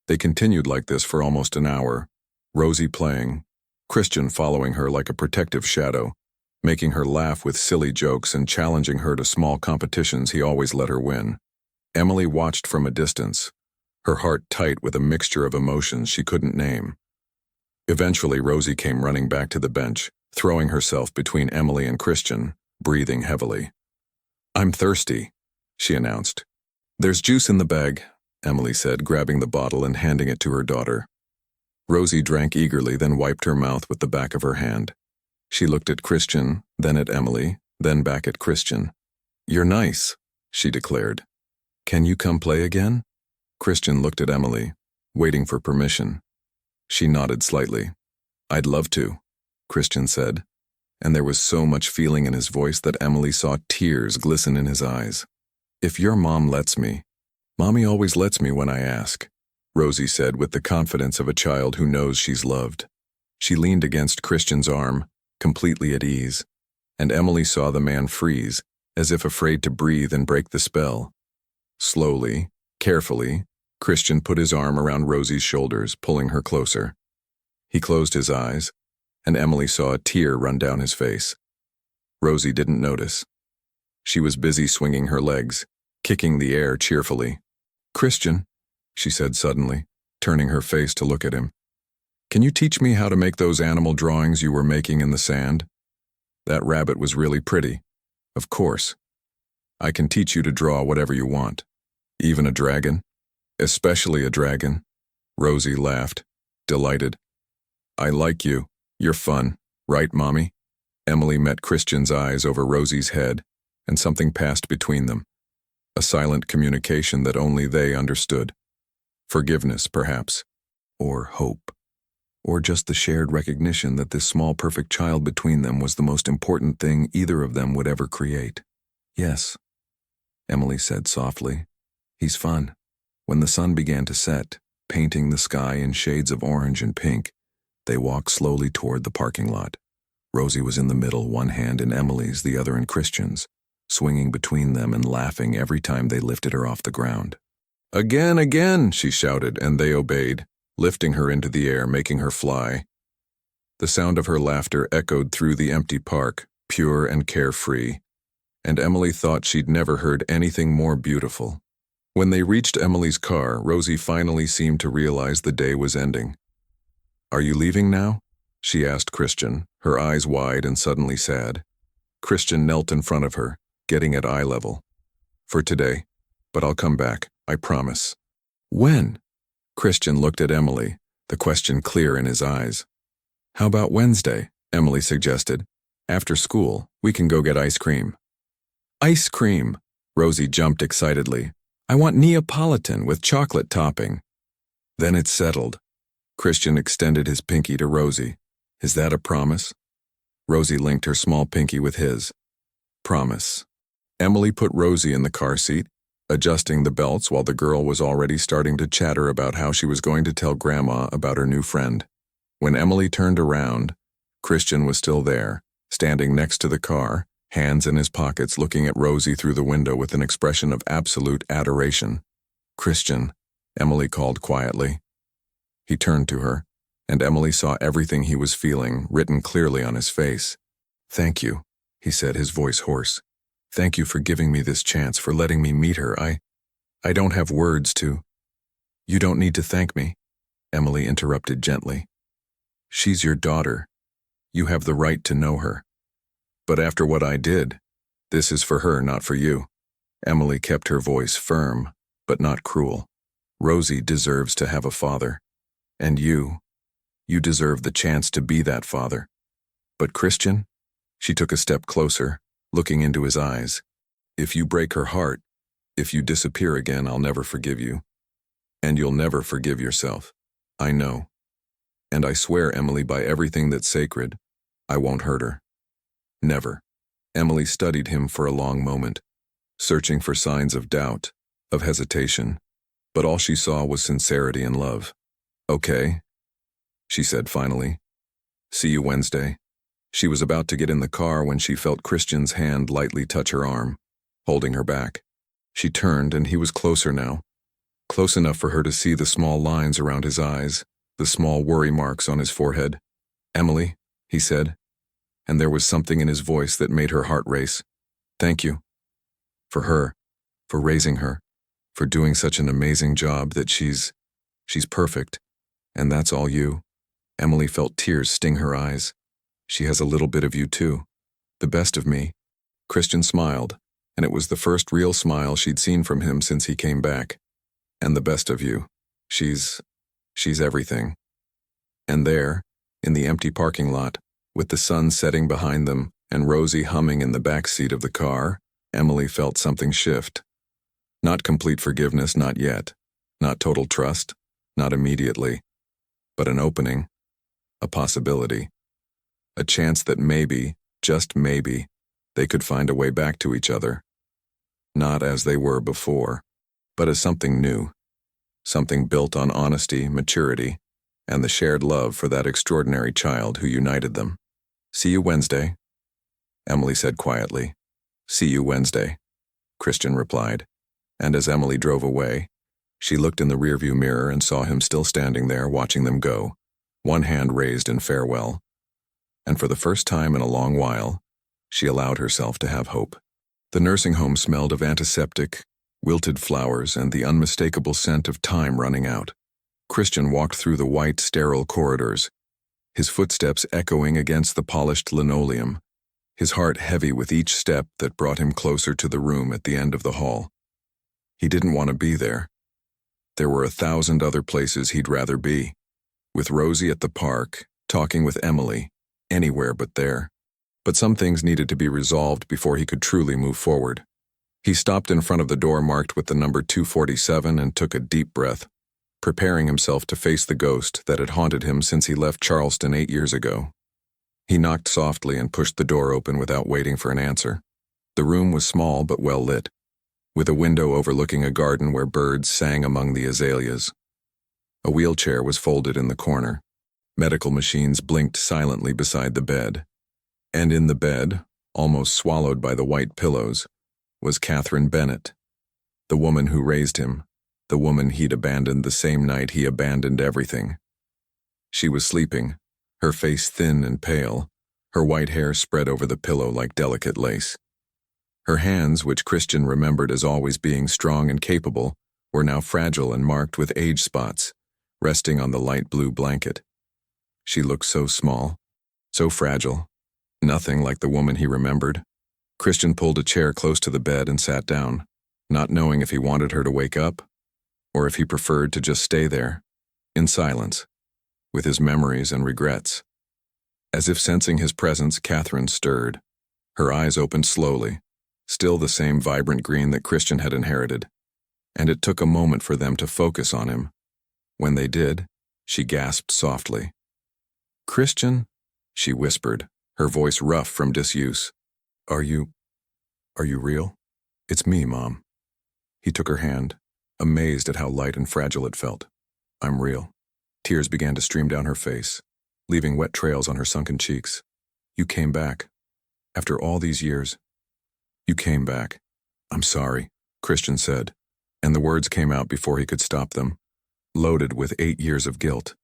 They continued like this for almost an hour, Rosie playing, Christian following her like a protective shadow, making her laugh with silly jokes and challenging her to small competitions he always let her win. Emily watched from a distance, her heart tight with a mixture of emotions she couldn't name. Eventually, Rosie came running back to the bench, throwing herself between Emily and Christian, breathing heavily. I'm thirsty, she announced. There's juice in the bag, Emily said, grabbing the bottle and handing it to her daughter. Rosie drank eagerly, then wiped her mouth with the back of her hand. She looked at Christian, then at Emily, then back at Christian. You're nice, she declared. Can you come play again? Christian looked at Emily, waiting for permission. She nodded slightly. I'd love to, Christian said, and there was so much feeling in his voice that Emily saw tears glisten in his eyes. If your mom lets me. Mommy always lets me when I ask, Rosie said with the confidence of a child who knows she's loved. She leaned against Christian's arm, completely at ease, and Emily saw the man freeze, as if afraid to breathe and break the spell. Slowly, carefully, Christian put his arm around Rosie's shoulders, pulling her closer. He closed his eyes, and Emily saw a tear run down his face. Rosie didn't notice. She was busy swinging her legs, kicking the air cheerfully. "Christian," she said suddenly, turning her face to look at him. "Can you teach me how to make those animal drawings you were making in the sand? That rabbit was really pretty." "Of course. I can teach you to draw whatever you want. Even a dragon?" "Especially a dragon." Rosie laughed, delighted. "I like you. You're fun. Right, Mommy?" Emily met Christian's eyes over Rosie's head, and something passed between them. A silent communication that only they understood. Forgiveness, perhaps. Or hope. Or just the shared recognition that this small perfect child between them was the most important thing either of them would ever create. "Yes," Emily said softly. "He's fun." When the sun began to set, painting the sky in shades of orange and pink, they walked slowly toward the parking lot. Rosie was in the middle, one hand in Emily's, the other in Christian's, swinging between them and laughing every time they lifted her off the ground. "Again, again," she shouted, and they obeyed, lifting her into the air, making her fly. The sound of her laughter echoed through the empty park, pure and carefree, and Emily thought she'd never heard anything more beautiful. When they reached Emily's car, Rosie finally seemed to realize the day was ending. "Are you leaving now?" she asked Christian, her eyes wide and suddenly sad. Christian knelt in front of her, getting at eye level. "For today, but I'll come back, I promise." "When?" Christian looked at Emily, the question clear in his eyes. "How about Wednesday?" Emily suggested. "After school, we can go get ice cream." "Ice cream!" Rosie jumped excitedly. "I want Neapolitan with chocolate topping." "Then it's settled." Christian extended his pinky to Rosie. "Is that a promise?" Rosie linked her small pinky with his. "Promise." Emily put Rosie in the car seat, adjusting the belts while the girl was already starting to chatter about how she was going to tell Grandma about her new friend. When Emily turned around, Christian was still there, standing next to the car, hands in his pockets, looking at Rosie through the window with an expression of absolute adoration. "Christian," Emily called quietly. He turned to her, and Emily saw everything he was feeling written clearly on his face. "Thank you," he said, his voice hoarse. "Thank you for giving me this chance, for letting me meet her. I don't have words to—" "You don't need to thank me," Emily interrupted gently. "She's your daughter. You have the right to know her. But after what I did, this is for her, not for you." Emily kept her voice firm, but not cruel. "Rosie deserves to have a father. And you deserve the chance to be that father. But Christian," she took a step closer, looking into his eyes, "if you break her heart, if you disappear again, I'll never forgive you. And you'll never forgive yourself. I know. And I swear, Emily, by everything that's sacred, I won't hurt her. Never." Emily studied him for a long moment, searching for signs of doubt, of hesitation, but all she saw was sincerity and love. "Okay," she said finally. "See you Wednesday." She was about to get in the car when she felt Christian's hand lightly touch her arm, holding her back. She turned, and he was closer now, close enough for her to see the small lines around his eyes, the small worry marks on his forehead. "Emily," he said, and there was something in his voice that made her heart race. "Thank you. For her, for raising her, for doing such an amazing job that she's perfect. And that's all you." Emily felt tears sting her eyes. "She has a little bit of you too. The best of me." Christian smiled, and it was the first real smile she'd seen from him since he came back. "And the best of you. She's everything." And there, in the empty parking lot, with the sun setting behind them and Rosie humming in the back seat of the car, Emily felt something shift. Not complete forgiveness, not yet. Not total trust, not immediately. But an opening, a possibility. A chance that maybe, just maybe, they could find a way back to each other. Not as they were before, but as something new. Something built on honesty, maturity, and the shared love for that extraordinary child who united them. "See you Wednesday," Emily said quietly. "See you Wednesday," Christian replied, and as Emily drove away, she looked in the rearview mirror and saw him still standing there watching them go, one hand raised in farewell. And for the first time in a long while, she allowed herself to have hope. The nursing home smelled of antiseptic, wilted flowers and the unmistakable scent of time running out. Christian walked through the white, sterile corridors, his footsteps echoing against the polished linoleum, his heart heavy with each step that brought him closer to the room at the end of the hall. He didn't want to be there. There were 1,000 other places he'd rather be. With Rosie at the park, talking with Emily, anywhere but there. But some things needed to be resolved before he could truly move forward. He stopped in front of the door marked with the number 247 and took a deep breath, preparing himself to face the ghost that had haunted him since he left Charleston 8 years ago. He knocked softly and pushed the door open without waiting for an answer. The room was small but well lit, with a window overlooking a garden where birds sang among the azaleas. A wheelchair was folded in the corner. Medical machines blinked silently beside the bed. And in the bed, almost swallowed by the white pillows, was Catherine Bennett, the woman who raised him, the woman he'd abandoned the same night he abandoned everything. She was sleeping, her face thin and pale, her white hair spread over the pillow like delicate lace. Her hands, which Christian remembered as always being strong and capable, were now fragile and marked with age spots, resting on the light blue blanket. She looked so small, so fragile, nothing like the woman he remembered. Christian pulled a chair close to the bed and sat down, not knowing if he wanted her to wake up, or if he preferred to just stay there, in silence, with his memories and regrets. As if sensing his presence, Catherine stirred. Her eyes opened slowly, still the same vibrant green that Christian had inherited, and it took a moment for them to focus on him. When they did, she gasped softly. "Christian," she whispered, her voice rough from disuse. Are you real? It's me, Mom." He took her hand, amazed at how light and fragile it felt. "I'm real." Tears began to stream down her face, leaving wet trails on her sunken cheeks. "You came back. After all these years, you came back." "I'm sorry," Christian said, and the words came out before he could stop them, loaded with 8 years of guilt.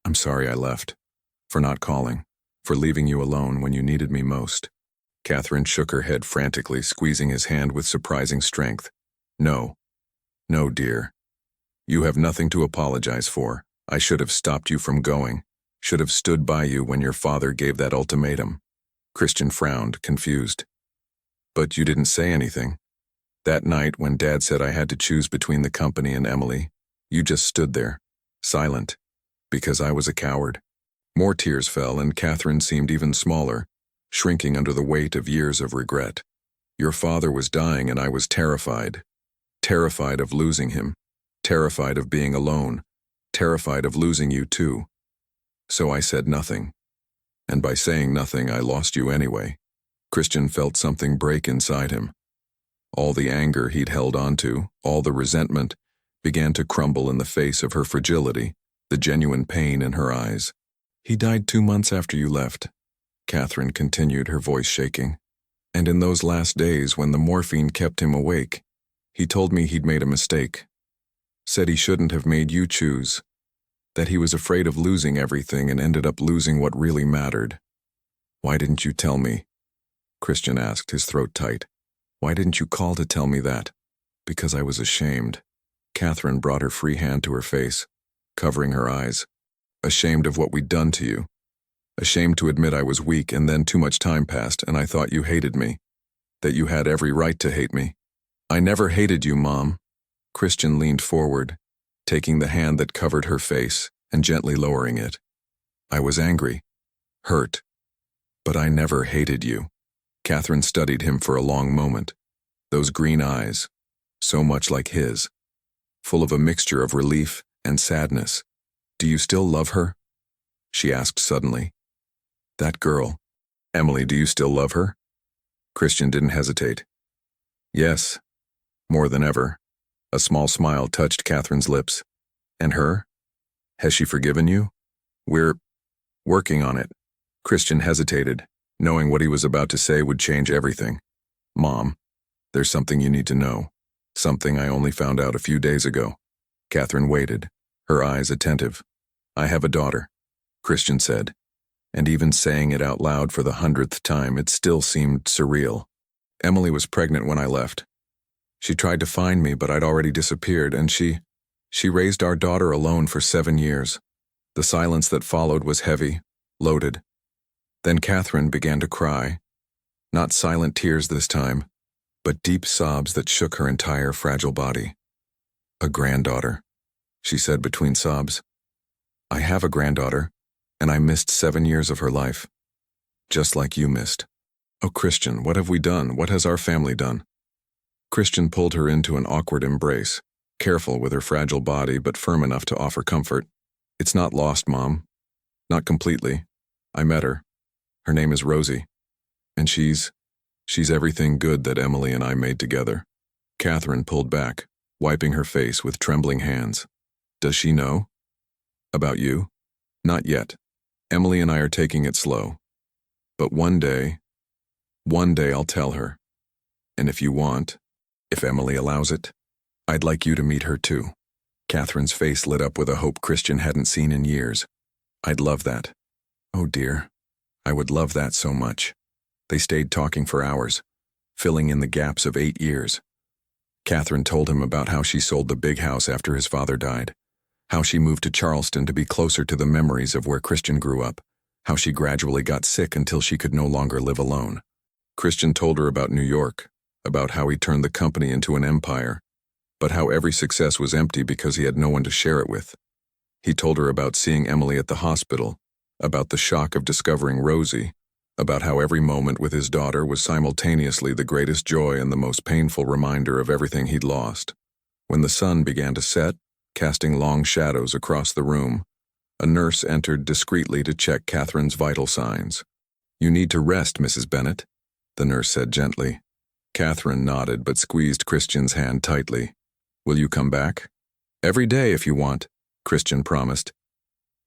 "I'm sorry I left. For not calling. For leaving you alone when you needed me most." Catherine shook her head frantically, squeezing his hand with surprising strength. "No. No, dear. You have nothing to apologize for. I should have stopped you from going, should have stood by you when your father gave that ultimatum." Christian frowned, confused. "But you didn't say anything. That night when Dad said I had to choose between the company and Emily, you just stood there, silent, because I was a coward." More tears fell, and Catherine seemed even smaller, shrinking under the weight of years of regret. "Your father was dying and I was terrified. Terrified of losing him. Terrified of being alone. Terrified of losing you too. So I said nothing. And by saying nothing, I lost you anyway." Christian felt something break inside him. All the anger he'd held onto, all the resentment, began to crumble in the face of her fragility, the genuine pain in her eyes. "He died 2 months after you left," Catherine continued, her voice shaking. "And in those last days when the morphine kept him awake, he told me he'd made a mistake. Said he shouldn't have made you choose. That he was afraid of losing everything and ended up losing what really mattered." "Why didn't you tell me?" Christian asked, his throat tight. "Why didn't you call to tell me that?" "Because I was ashamed." Catherine brought her free hand to her face, covering her eyes. "Ashamed of what we'd done to you. Ashamed to admit I was weak, and then too much time passed and I thought you hated me. That you had every right to hate me." "I never hated you, Mom." Christian leaned forward, taking the hand that covered her face and gently lowering it. "I was angry, hurt, but I never hated you." Catherine studied him for a long moment. Those green eyes, so much like his, full of a mixture of relief and sadness. "Do you still love her?" she asked suddenly. "That girl, Emily, do you still love her?" Christian didn't hesitate. "Yes, more than ever." A small smile touched Catherine's lips. "And her? Has she forgiven you?" "We're working on it." Christian hesitated, knowing what he was about to say would change everything. "Mom, there's something you need to know. Something I only found out a few days ago." Catherine waited, her eyes attentive. "I have a daughter," Christian said, and even saying it out loud for the 100th time, it still seemed surreal. "Emily was pregnant when I left. She tried to find me, but I'd already disappeared, and she raised our daughter alone for 7 years. The silence that followed was heavy, loaded. Then Catherine began to cry. Not silent tears this time, but deep sobs that shook her entire fragile body. A granddaughter, she said between sobs. I have a granddaughter, and I missed 7 years of her life. Just like you missed. Oh, Christian, what have we done? What has our family done? Christian pulled her into an awkward embrace, careful with her fragile body but firm enough to offer comfort. It's not lost, Mom. Not completely. I met her. Her name is Rosie. And she's everything good that Emily and I made together. Catherine pulled back, wiping her face with trembling hands. Does she know? About you? Not yet. Emily and I are taking it slow. But one day I'll tell her. And if you want, if Emily allows it, I'd like you to meet her too. Catherine's face lit up with a hope Christian hadn't seen in years. I'd love that. Oh dear, I would love that so much. They stayed talking for hours, filling in the gaps of 8 years. Catherine told him about how she sold the big house after his father died, how she moved to Charleston to be closer to the memories of where Christian grew up, how she gradually got sick until she could no longer live alone. Christian told her about New York, about how he turned the company into an empire, but how every success was empty because he had no one to share it with. He told her about seeing Emily at the hospital, about the shock of discovering Rosie, about how every moment with his daughter was simultaneously the greatest joy and the most painful reminder of everything he'd lost. When the sun began to set, casting long shadows across the room, a nurse entered discreetly to check Catherine's vital signs. You need to rest, Mrs. Bennet, the nurse said gently. Catherine nodded but squeezed Christian's hand tightly. Will you come back? Every day if you want, Christian promised.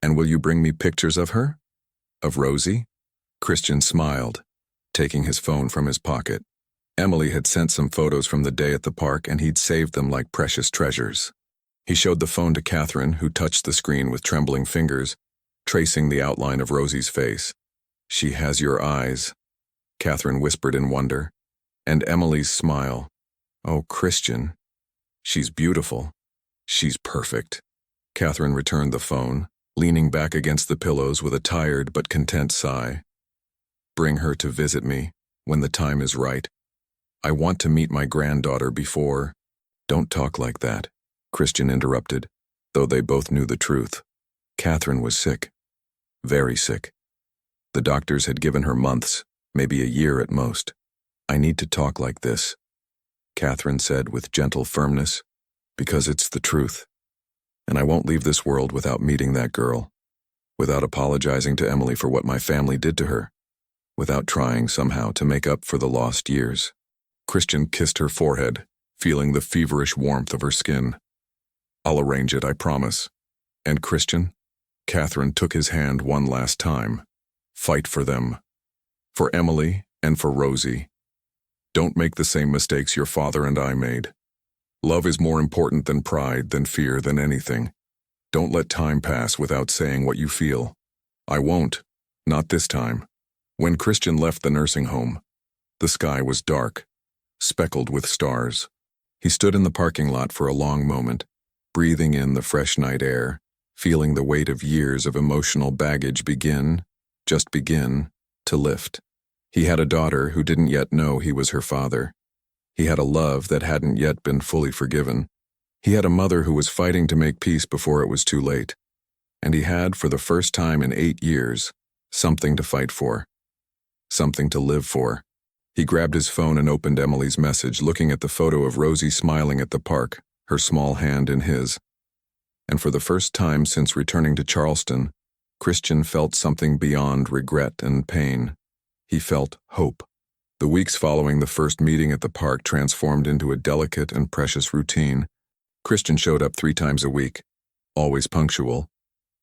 And will you bring me pictures of her? Of Rosie? Christian smiled, taking his phone from his pocket. Emily had sent some photos from the day at the park and he'd saved them like precious treasures. He showed the phone to Catherine, who touched the screen with trembling fingers, tracing the outline of Rosie's face. She has your eyes, Catherine whispered in wonder, and Emily's smile. Oh, Christian. She's beautiful. She's perfect. Catherine returned the phone, leaning back against the pillows with a tired but content sigh. Bring her to visit me when the time is right. I want to meet my granddaughter before. Don't talk like that, Christian interrupted, though they both knew the truth. Catherine was sick. Very sick. The doctors had given her months, maybe a year at most. I need to talk like this, Catherine said with gentle firmness, because it's the truth. And I won't leave this world without meeting that girl, without apologizing to Emily for what my family did to her, without trying somehow to make up for the lost years. Christian kissed her forehead, feeling the feverish warmth of her skin. I'll arrange it, I promise. And Christian? Catherine took his hand one last time. Fight for them. For Emily and for Rosie. Don't make the same mistakes your father and I made. Love is more important than pride, than fear, than anything. Don't let time pass without saying what you feel. I won't. Not this time. When Christian left the nursing home, the sky was dark, speckled with stars. He stood in the parking lot for a long moment, breathing in the fresh night air, feeling the weight of years of emotional baggage just begin, to lift. He had a daughter who didn't yet know he was her father. He had a love that hadn't yet been fully forgiven. He had a mother who was fighting to make peace before it was too late. And he had, for the first time in 8 years, something to fight for. Something to live for. He grabbed his phone and opened Emily's message, looking at the photo of Rosie smiling at the park, her small hand in his. And for the first time since returning to Charleston, Christian felt something beyond regret and pain. He felt hope. The weeks following the first meeting at the park transformed into a delicate and precious routine. Christian showed up 3 times a week, always punctual,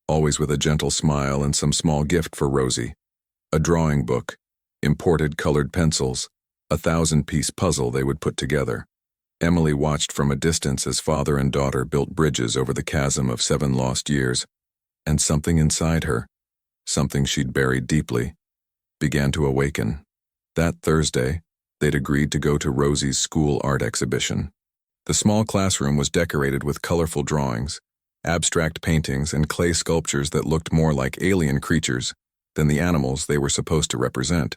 always with a gentle smile and some small gift for Rosie. A drawing book, imported colored pencils, a 1,000-piece puzzle they would put together. Emily watched from a distance as father and daughter built bridges over the chasm of 7 lost years, and something inside her, something she'd buried deeply, began to awaken. That Thursday, they'd agreed to go to Rosie's school art exhibition. The small classroom was decorated with colorful drawings, abstract paintings, and clay sculptures that looked more like alien creatures than the animals they were supposed to represent.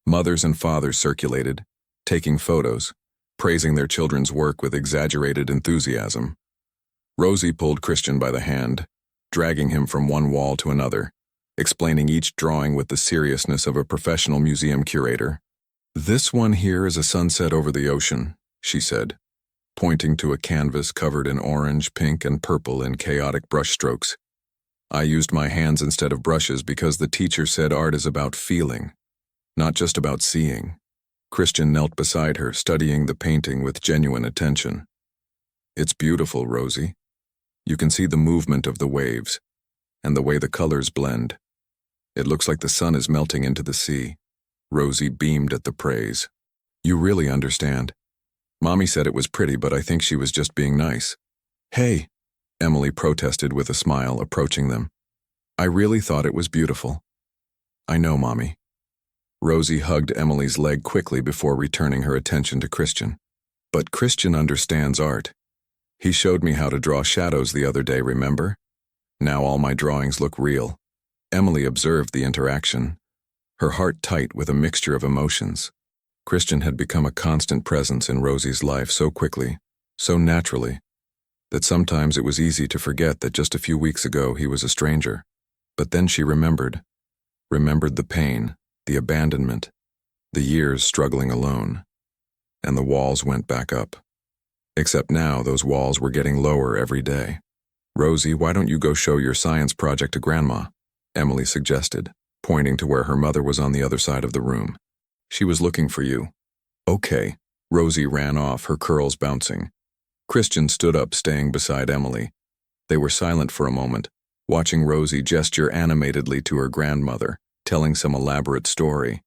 Mothers and fathers circulated, taking photos, praising their children's work with exaggerated enthusiasm. Rosie pulled Christian by the hand, dragging him from one wall to another, explaining each drawing with the seriousness of a professional museum curator. "This one here is a sunset over the ocean," she said, pointing to a canvas covered in orange, pink, and purple in chaotic brushstrokes. "I used my hands instead of brushes because the teacher said art is about feeling, not just about seeing." Christian knelt beside her, studying the painting with genuine attention. "It's beautiful, Rosie. You can see the movement of the waves, and the way the colors blend. It looks like the sun is melting into the sea." Rosie beamed at the praise. "You really understand. Mommy said it was pretty, but I think she was just being nice." "Hey," Emily protested with a smile, approaching them. "I really thought it was beautiful." "I know, Mommy." Rosie hugged Emily's leg quickly before returning her attention to Christian. "But Christian understands art. He showed me how to draw shadows the other day, remember? Now all my drawings look real." Emily observed the interaction, her heart tight with a mixture of emotions. Christian had become a constant presence in Rosie's life so quickly, so naturally, that sometimes it was easy to forget that just a few weeks ago he was a stranger. But then she remembered the pain, the abandonment, the years struggling alone, and the walls went back up. Except now those walls were getting lower every day. "Rosie, why don't you go show your science project to Grandma?" Emily suggested, pointing to where her mother was on the other side of the room. "She was looking for you." "Okay." Rosie ran off, her curls bouncing. Christian stood up, staying beside Emily. They were silent for a moment, watching Rosie gesture animatedly to her grandmother, telling some elaborate story.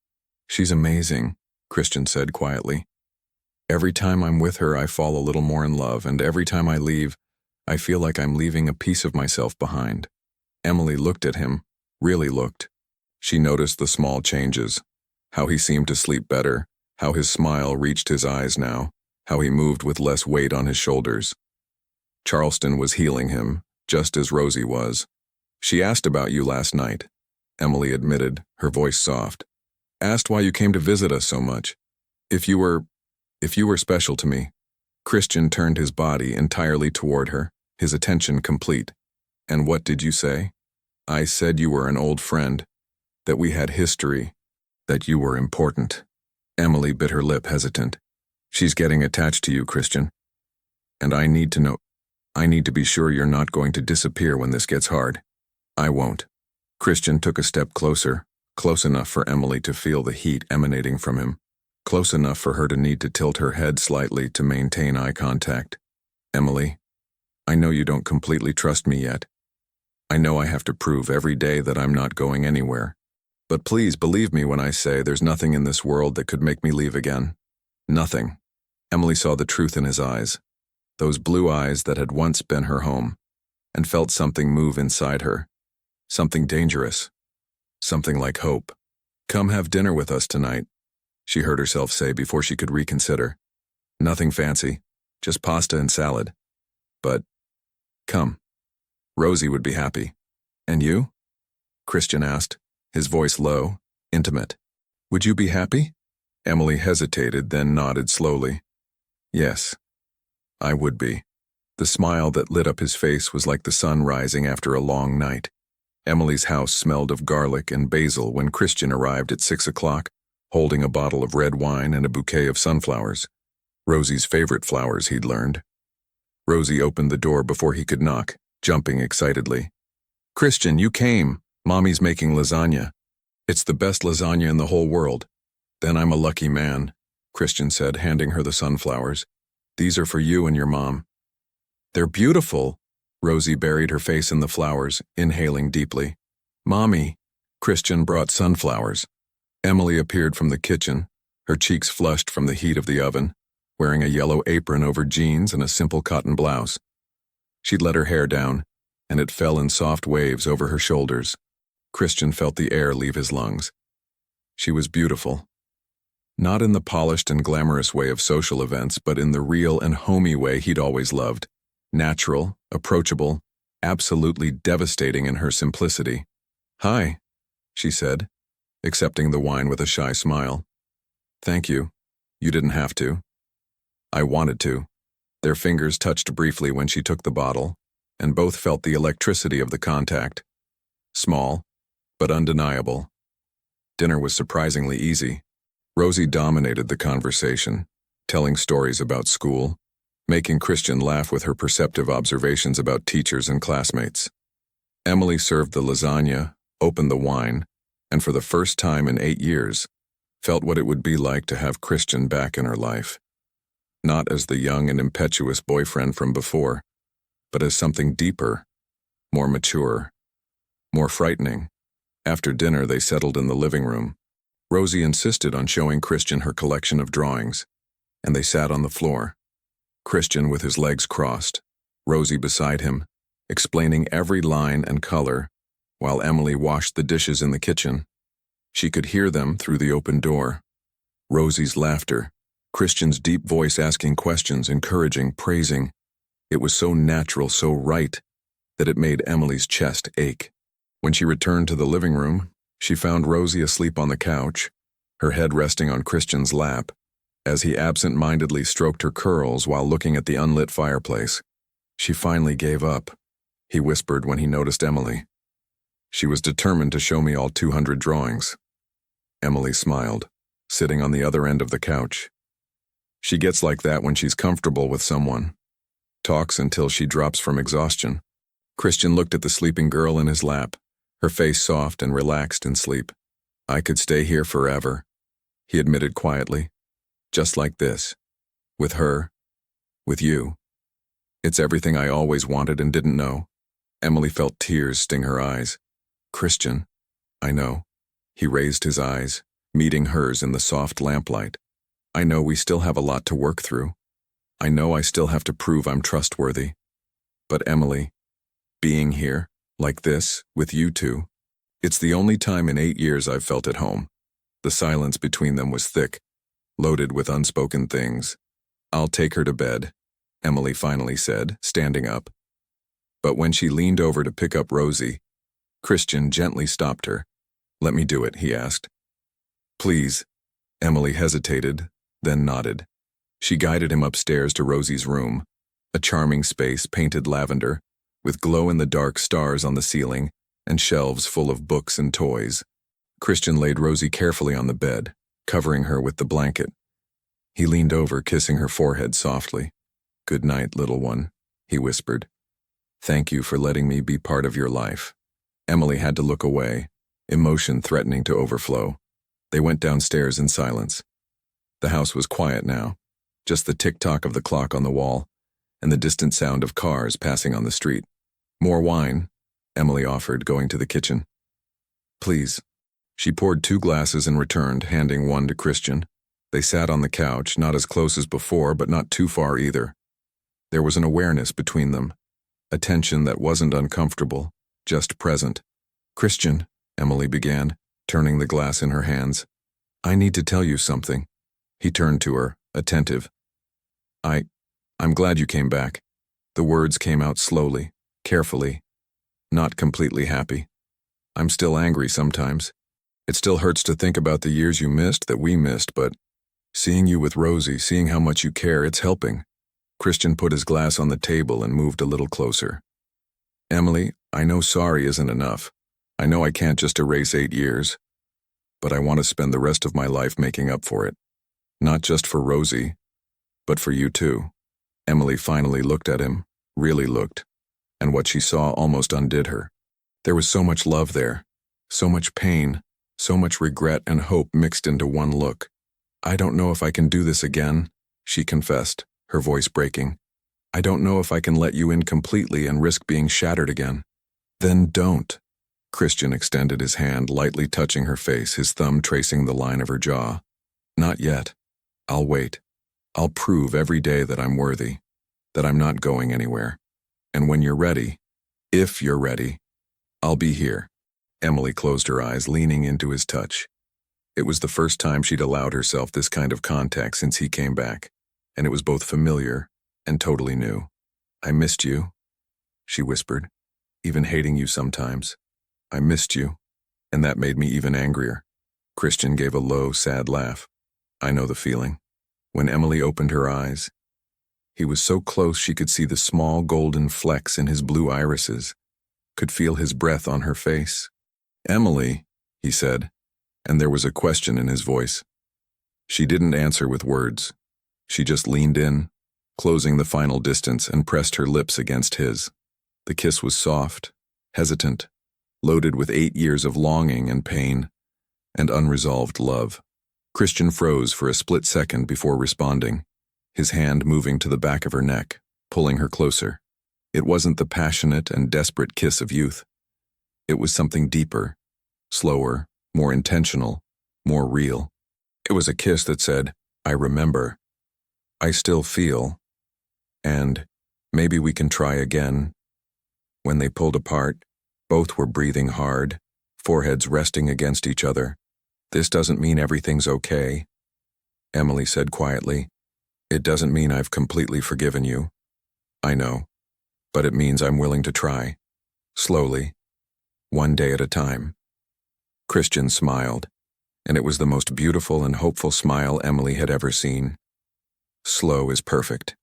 "She's amazing," Christian said quietly. "Every time I'm with her, I fall a little more in love, and every time I leave, I feel like I'm leaving a piece of myself behind." Emily looked at him, really looked. She noticed the small changes, how he seemed to sleep better, how his smile reached his eyes now, how he moved with less weight on his shoulders. Charleston was healing him, just as Rosie was. "She asked about you last night," Emily admitted, her voice soft. "Asked why you came to visit us so much. If you were special to me." Christian turned his body entirely toward her, his attention complete. "And what did you say?" "I said you were an old friend, that we had history, that you were important." Emily bit her lip, hesitant. "She's getting attached to you, Christian. And I need to be sure you're not going to disappear when this gets hard." "I won't." Christian took a step closer, close enough for Emily to feel the heat emanating from him, close enough for her to need to tilt her head slightly to maintain eye contact. "Emily, I know you don't completely trust me yet. I know I have to prove every day that I'm not going anywhere. But please believe me when I say there's nothing in this world that could make me leave again. Nothing." Emily saw the truth in his eyes, those blue eyes that had once been her home, and felt something move inside her. Something dangerous. Something like hope. "Come have dinner with us tonight," she heard herself say before she could reconsider. "Nothing fancy, just pasta and salad. But, come. Rosie would be happy." "And you?" Christian asked, his voice low, intimate. "Would you be happy?" Emily hesitated, then nodded slowly. "Yes, I would be." The smile that lit up his face was like the sun rising after a long night. Emily's house smelled of garlic and basil when Christian arrived at 6 o'clock, holding a bottle of red wine and a bouquet of sunflowers. Rosie's favorite flowers, he'd learned. Rosie opened the door before he could knock, jumping excitedly. "Christian, you came. Mommy's making lasagna. It's the best lasagna in the whole world." "Then I'm a lucky man," Christian said, handing her the sunflowers. "These are for you and your mom." "They're beautiful." Rosie buried her face in the flowers, inhaling deeply. "Mommy." Christian brought sunflowers. Emily appeared from the kitchen, her cheeks flushed from the heat of the oven, wearing a yellow apron over jeans and a simple cotton blouse. She'd let her hair down, and it fell in soft waves over her shoulders. Christian felt the air leave his lungs. She was beautiful. Not in the polished and glamorous way of social events, but in the real and homey way he'd always loved. Natural, approachable, absolutely devastating in her simplicity. "Hi," she said, accepting the wine with a shy smile. "Thank you. You didn't have to." "I wanted to." Their fingers touched briefly when she took the bottle, and both felt the electricity of the contact. Small, but undeniable. Dinner was surprisingly easy. Rosie dominated the conversation, telling stories about school, making Christian laugh with her perceptive observations about teachers and classmates. Emily served the lasagna, opened the wine, and for the first time in 8 years, felt what it would be like to have Christian back in her life. Not as the young and impetuous boyfriend from before, but as something deeper, more mature, more frightening. After dinner, they settled in the living room. Rosie insisted on showing Christian her collection of drawings, and they sat on the floor. Christian with his legs crossed, Rosie beside him, explaining every line and color, while Emily washed the dishes in the kitchen. She could hear them through the open door. Rosie's laughter, Christian's deep voice asking questions, encouraging, praising. It was so natural, so right, that it made Emily's chest ache. When she returned to the living room, she found Rosie asleep on the couch, her head resting on Christian's lap, as he absent-mindedly stroked her curls while looking at the unlit fireplace. She finally gave up, he whispered when he noticed Emily. She was determined to show me all 200 drawings. Emily smiled, sitting on the other end of the couch. She gets like that when she's comfortable with someone. Talks until she drops from exhaustion. Christian looked at the sleeping girl in his lap, her face soft and relaxed in sleep. "I could stay here forever," he admitted quietly. "Just like this. With her. With you. It's everything I always wanted and didn't know." Emily felt tears sting her eyes. "Christian, I know." He raised his eyes, meeting hers in the soft lamplight. "I know we still have a lot to work through. I know I still have to prove I'm trustworthy. But Emily, being here, like this, with you two, it's the only time in 8 years I've felt at home." The silence between them was thick, loaded with unspoken things. "I'll take her to bed," Emily finally said, standing up. But when she leaned over to pick up Rosie, Christian gently stopped her. "Let me do it," he asked. "Please." Emily hesitated, then nodded. She guided him upstairs to Rosie's room, a charming space painted lavender, with glow-in-the-dark stars on the ceiling and shelves full of books and toys. Christian laid Rosie carefully on the bed, covering her with the blanket. He leaned over, kissing her forehead softly. "Good night, little one," he whispered. "Thank you for letting me be part of your life." Emily had to look away, emotion threatening to overflow. They went downstairs in silence. The house was quiet now, just the tick-tock of the clock on the wall and the distant sound of cars passing on the street. "More wine," Emily offered, going to the kitchen. "Please." She poured 2 glasses and returned, handing one to Christian. They sat on the couch, not as close as before, but not too far either. There was an awareness between them, a tension that wasn't uncomfortable, just present. "Christian," Emily began, turning the glass in her hands. "I need to tell you something." He turned to her, attentive. I'm glad you came back." The words came out slowly, carefully, not completely happy. "I'm still angry sometimes. It still hurts to think about the years you missed, that we missed, but seeing you with Rosie, seeing how much you care, it's helping." Christian put his glass on the table and moved a little closer. "Emily, I know sorry isn't enough. I know I can't just erase 8 years, but I want to spend the rest of my life making up for it. Not just for Rosie, but for you too." Emily finally looked at him, really looked, and what she saw almost undid her. There was so much love there, so much pain, so much regret and hope mixed into one look. "I don't know if I can do this again," she confessed, her voice breaking. "I don't know if I can let you in completely and risk being shattered again." "Then don't." Christian extended his hand, lightly touching her face, his thumb tracing the line of her jaw. "Not yet. I'll wait. I'll prove every day that I'm worthy, that I'm not going anywhere. And when you're ready, if you're ready, I'll be here." Emily closed her eyes, leaning into his touch. It was the first time she'd allowed herself this kind of contact since he came back, and it was both familiar and totally new. "I missed you," she whispered, "even hating you sometimes. I missed you, and that made me even angrier." Christian gave a low, sad laugh. "I know the feeling." When Emily opened her eyes, he was so close she could see the small golden flecks in his blue irises, could feel his breath on her face. "Emily," he said, and there was a question in his voice. She didn't answer with words. She just leaned in, closing the final distance, and pressed her lips against his. The kiss was soft, hesitant, loaded with 8 years of longing and pain and unresolved love. Christian froze for a split second before responding, his hand moving to the back of her neck, pulling her closer. It wasn't the passionate and desperate kiss of youth. It was something deeper, slower, more intentional, more real. It was a kiss that said, "I remember, I still feel, and maybe we can try again." When they pulled apart, both were breathing hard, foreheads resting against each other. "This doesn't mean everything's okay," Emily said quietly. "It doesn't mean I've completely forgiven you. I know, but it means I'm willing to try. Slowly, one day at a time." Christian smiled, and it was the most beautiful and hopeful smile Emily had ever seen. Slow is perfect.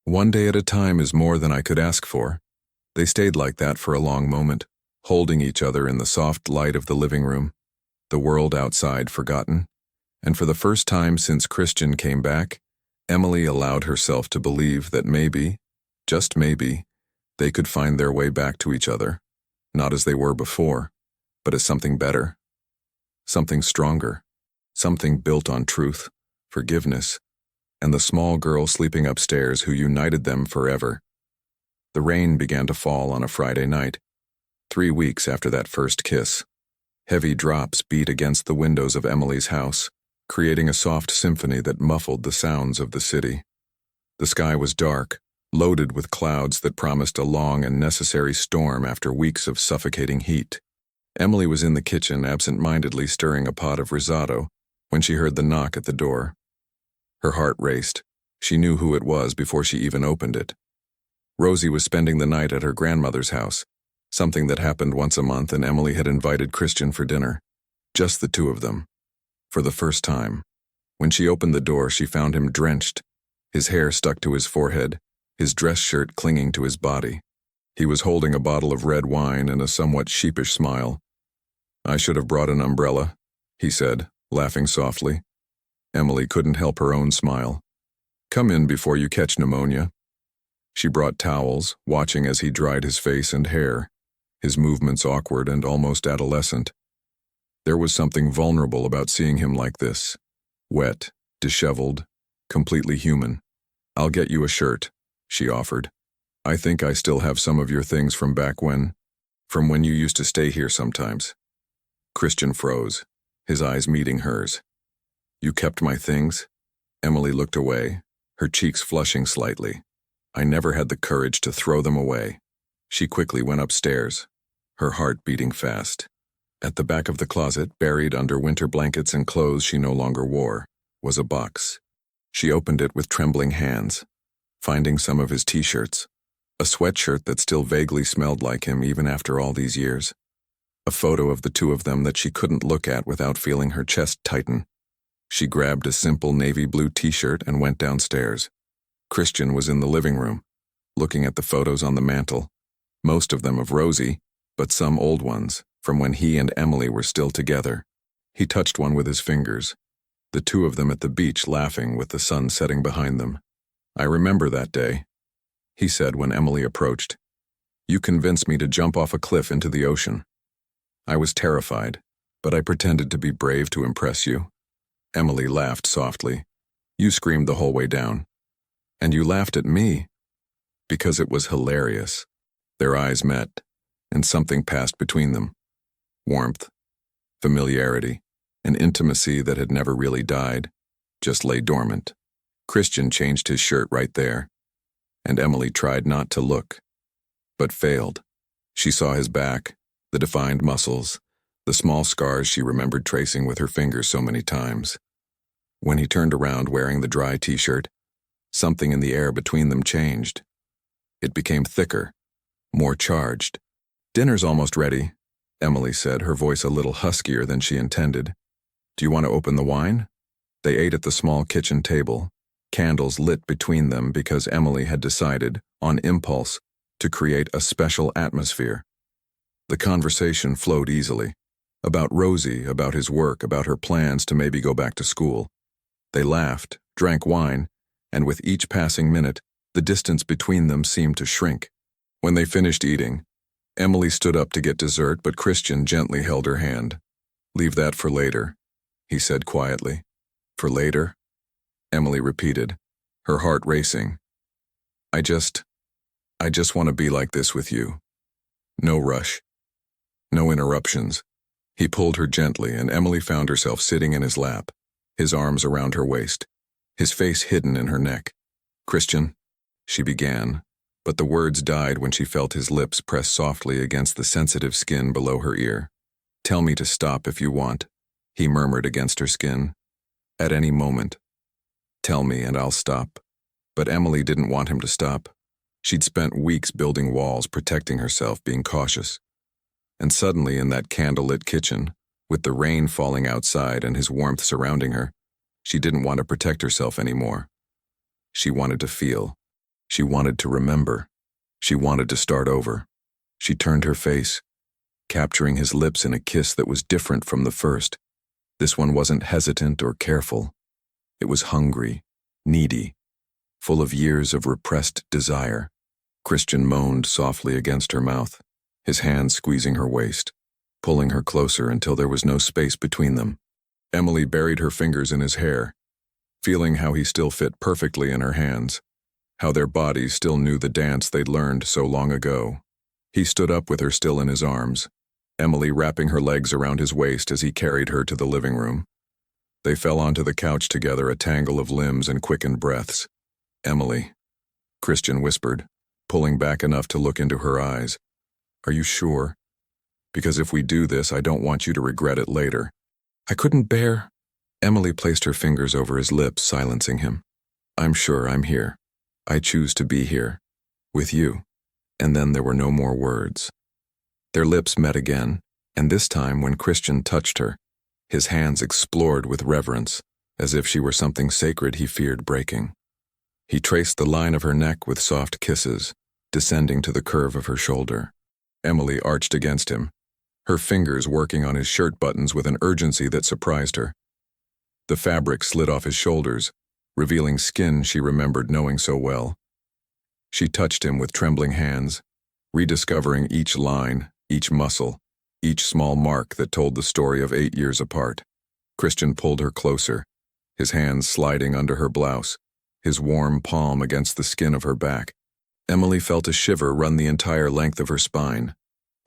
One day at a time is more than I could ask for. They stayed like that for a long moment, holding each other in the soft light of the living room, the world outside forgotten, and for the first time since Christian came back, Emily allowed herself to believe that maybe, just maybe, they could find their way back to each other, not as they were before, but as something better. Something stronger, something built on truth, forgiveness, and the small girl sleeping upstairs who united them forever. The rain began to fall on a Friday night, 3 weeks after that first kiss. Heavy drops beat against the windows of Emily's house, creating a soft symphony that muffled the sounds of the city. The sky was dark, loaded with clouds that promised a long and necessary storm after weeks of suffocating heat. Emily was in the kitchen absent-mindedly stirring a pot of risotto when she heard the knock at the door. Her heart raced. She knew who it was before she even opened it. Rosie was spending the night at her grandmother's house, something that happened once a month, and Emily had invited Christian for dinner. Just the two of them. For the first time. When she opened the door, she found him drenched, his hair stuck to his forehead, his dress shirt clinging to his body. He was holding a bottle of red wine and a somewhat sheepish smile. "I should have brought an umbrella," he said, laughing softly. Emily couldn't help her own smile. "Come in before you catch pneumonia." She brought towels, watching as he dried his face and hair, his movements awkward and almost adolescent. There was something vulnerable about seeing him like this, wet, disheveled, completely human. "I'll get you a shirt," she offered. "I think I still have some of your things from when you used to stay here sometimes." Christian froze, his eyes meeting hers. "You kept my things?" Emily looked away, her cheeks flushing slightly. "I never had the courage to throw them away." She quickly went upstairs, her heart beating fast. At the back of the closet, buried under winter blankets and clothes she no longer wore, was a box. She opened it with trembling hands, finding some of his t-shirts, a sweatshirt that still vaguely smelled like him even after all these years, a photo of the two of them that she couldn't look at without feeling her chest tighten. She grabbed a simple navy blue t-shirt and went downstairs. Christian was in the living room, looking at the photos on the mantel, most of them of Rosie, but some old ones, from when he and Emily were still together. He touched one with his fingers, the two of them at the beach laughing with the sun setting behind them. "I remember that day," he said when Emily approached. "You convinced me to jump off a cliff into the ocean. I was terrified, but I pretended to be brave to impress you." Emily laughed softly. "You screamed the whole way down. And you laughed at me." Because it was hilarious. Their eyes met, and something passed between them. Warmth, familiarity, an intimacy that had never really died, just lay dormant. Christian changed his shirt right there, and Emily tried not to look, but failed. She saw his back, the defined muscles, the small scars she remembered tracing with her fingers so many times. When he turned around wearing the dry t-shirt, something in the air between them changed. It became thicker, more charged. "Dinner's almost ready," Emily said, her voice a little huskier than she intended. "Do you want to open the wine?" They ate at the small kitchen table, candles lit between them because Emily had decided, on impulse, to create a special atmosphere. The conversation flowed easily. About Rosie, about his work, about her plans to maybe go back to school. They laughed, drank wine, and with each passing minute, the distance between them seemed to shrink. When they finished eating, Emily stood up to get dessert, but Christian gently held her hand. "Leave that for later," he said quietly. "For later?" Emily repeated, her heart racing. I just want to be like this with you. No rush. No interruptions." He pulled her gently, and Emily found herself sitting in his lap, his arms around her waist, his face hidden in her neck. "Christian," she began, but the words died when she felt his lips press softly against the sensitive skin below her ear. "Tell me to stop if you want," he murmured against her skin. "At any moment. Tell me and I'll stop." But Emily didn't want him to stop. She'd spent weeks building walls, protecting herself, being cautious. And suddenly in that candlelit kitchen, with the rain falling outside and his warmth surrounding her, she didn't want to protect herself anymore. She wanted to feel. She wanted to remember. She wanted to start over. She turned her face, capturing his lips in a kiss that was different from the first. This one wasn't hesitant or careful. It was hungry, needy, full of years of repressed desire. Christian moaned softly against her mouth, his hands squeezing her waist, pulling her closer until there was no space between them. Emily buried her fingers in his hair, feeling how he still fit perfectly in her hands, how their bodies still knew the dance they'd learned so long ago. He stood up with her still in his arms, Emily wrapping her legs around his waist as he carried her to the living room. They fell onto the couch together, a tangle of limbs and quickened breaths. "Emily," Christian whispered, pulling back enough to look into her eyes. "Are you sure? Because if we do this, I don't want you to regret it later." "I couldn't bear." Emily placed her fingers over his lips, silencing him. "I'm sure I'm here. I choose to be here. With you." And then there were no more words. Their lips met again, and this time when Christian touched her, his hands explored with reverence, as if she were something sacred he feared breaking. He traced the line of her neck with soft kisses, descending to the curve of her shoulder. Emily arched against him, her fingers working on his shirt buttons with an urgency that surprised her. The fabric slid off his shoulders, revealing skin she remembered knowing so well. She touched him with trembling hands, rediscovering each line, each muscle, each small mark that told the story of 8 years apart. Christian pulled her closer, his hands sliding under her blouse, his warm palm against the skin of her back. Emily felt a shiver run the entire length of her spine,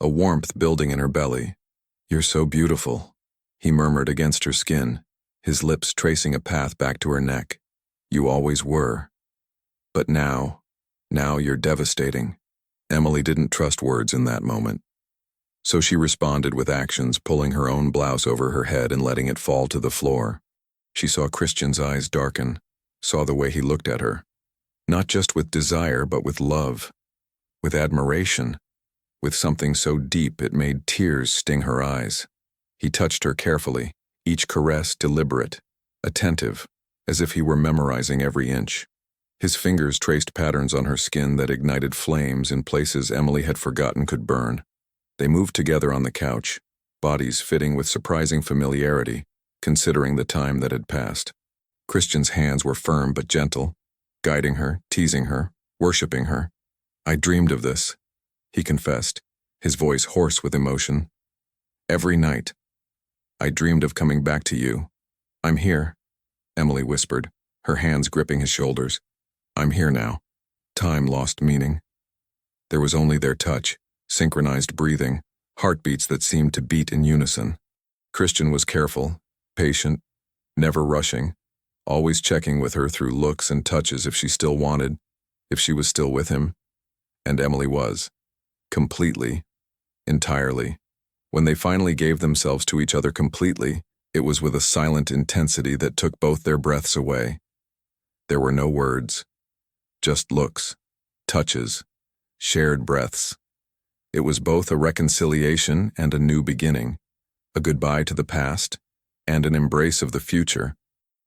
a warmth building in her belly. "You're so beautiful," he murmured against her skin, his lips tracing a path back to her neck. "You always were. But now you're devastating." Emily didn't trust words in that moment. So she responded with actions, pulling her own blouse over her head and letting it fall to the floor. She saw Christian's eyes darken, saw the way he looked at her, not just with desire but with love, with admiration, with something so deep it made tears sting her eyes. He touched her carefully, each caress deliberate, attentive, as if he were memorizing every inch. His fingers traced patterns on her skin that ignited flames in places Emily had forgotten could burn. They moved together on the couch, bodies fitting with surprising familiarity, considering the time that had passed. Christian's hands were firm but gentle, guiding her, teasing her, worshiping her. "I dreamed of this," he confessed, his voice hoarse with emotion. "Every night. I dreamed of coming back to you." "I'm here," Emily whispered, her hands gripping his shoulders. "I'm here now." Time lost meaning. There was only their touch, synchronized breathing, heartbeats that seemed to beat in unison. Christian was careful, patient, never rushing, always checking with her through looks and touches if she still wanted, if she was still with him. And Emily was. Completely, entirely, When they finally gave themselves to each other completely, it was with a silent intensity that took both their breaths away. There were no words, just looks, touches, shared breaths. It was both a reconciliation and a new beginning, a goodbye to the past, and an embrace of the future.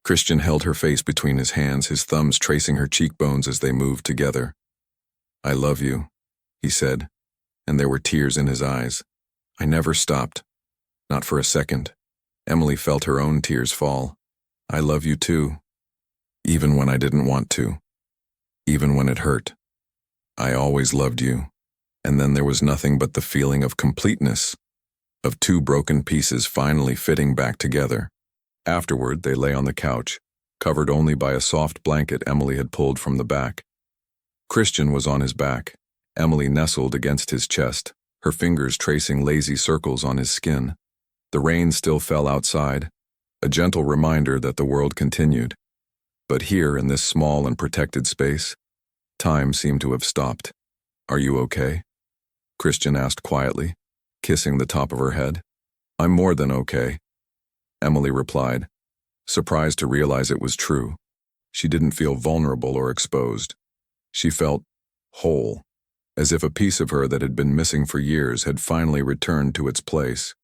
Christian held her face between his hands, his thumbs tracing her cheekbones as they moved together. "I love you," he said, and there were tears in his eyes. "I never stopped. Not for a second." Emily felt her own tears fall. "I love you too. Even when I didn't want to. Even when it hurt. I always loved you." And then there was nothing but the feeling of completeness, of two broken pieces finally fitting back together. Afterward, they lay on the couch, covered only by a soft blanket Emily had pulled from the back. Christian was on his back, Emily nestled against his chest, her fingers tracing lazy circles on his skin. The rain still fell outside, a gentle reminder that the world continued. But here, in this small and protected space, time seemed to have stopped. "Are you okay?" Christian asked quietly, kissing the top of her head. "I'm more than okay," Emily replied, surprised to realize it was true. She didn't feel vulnerable or exposed. She felt whole, as if a piece of her that had been missing for years had finally returned to its place.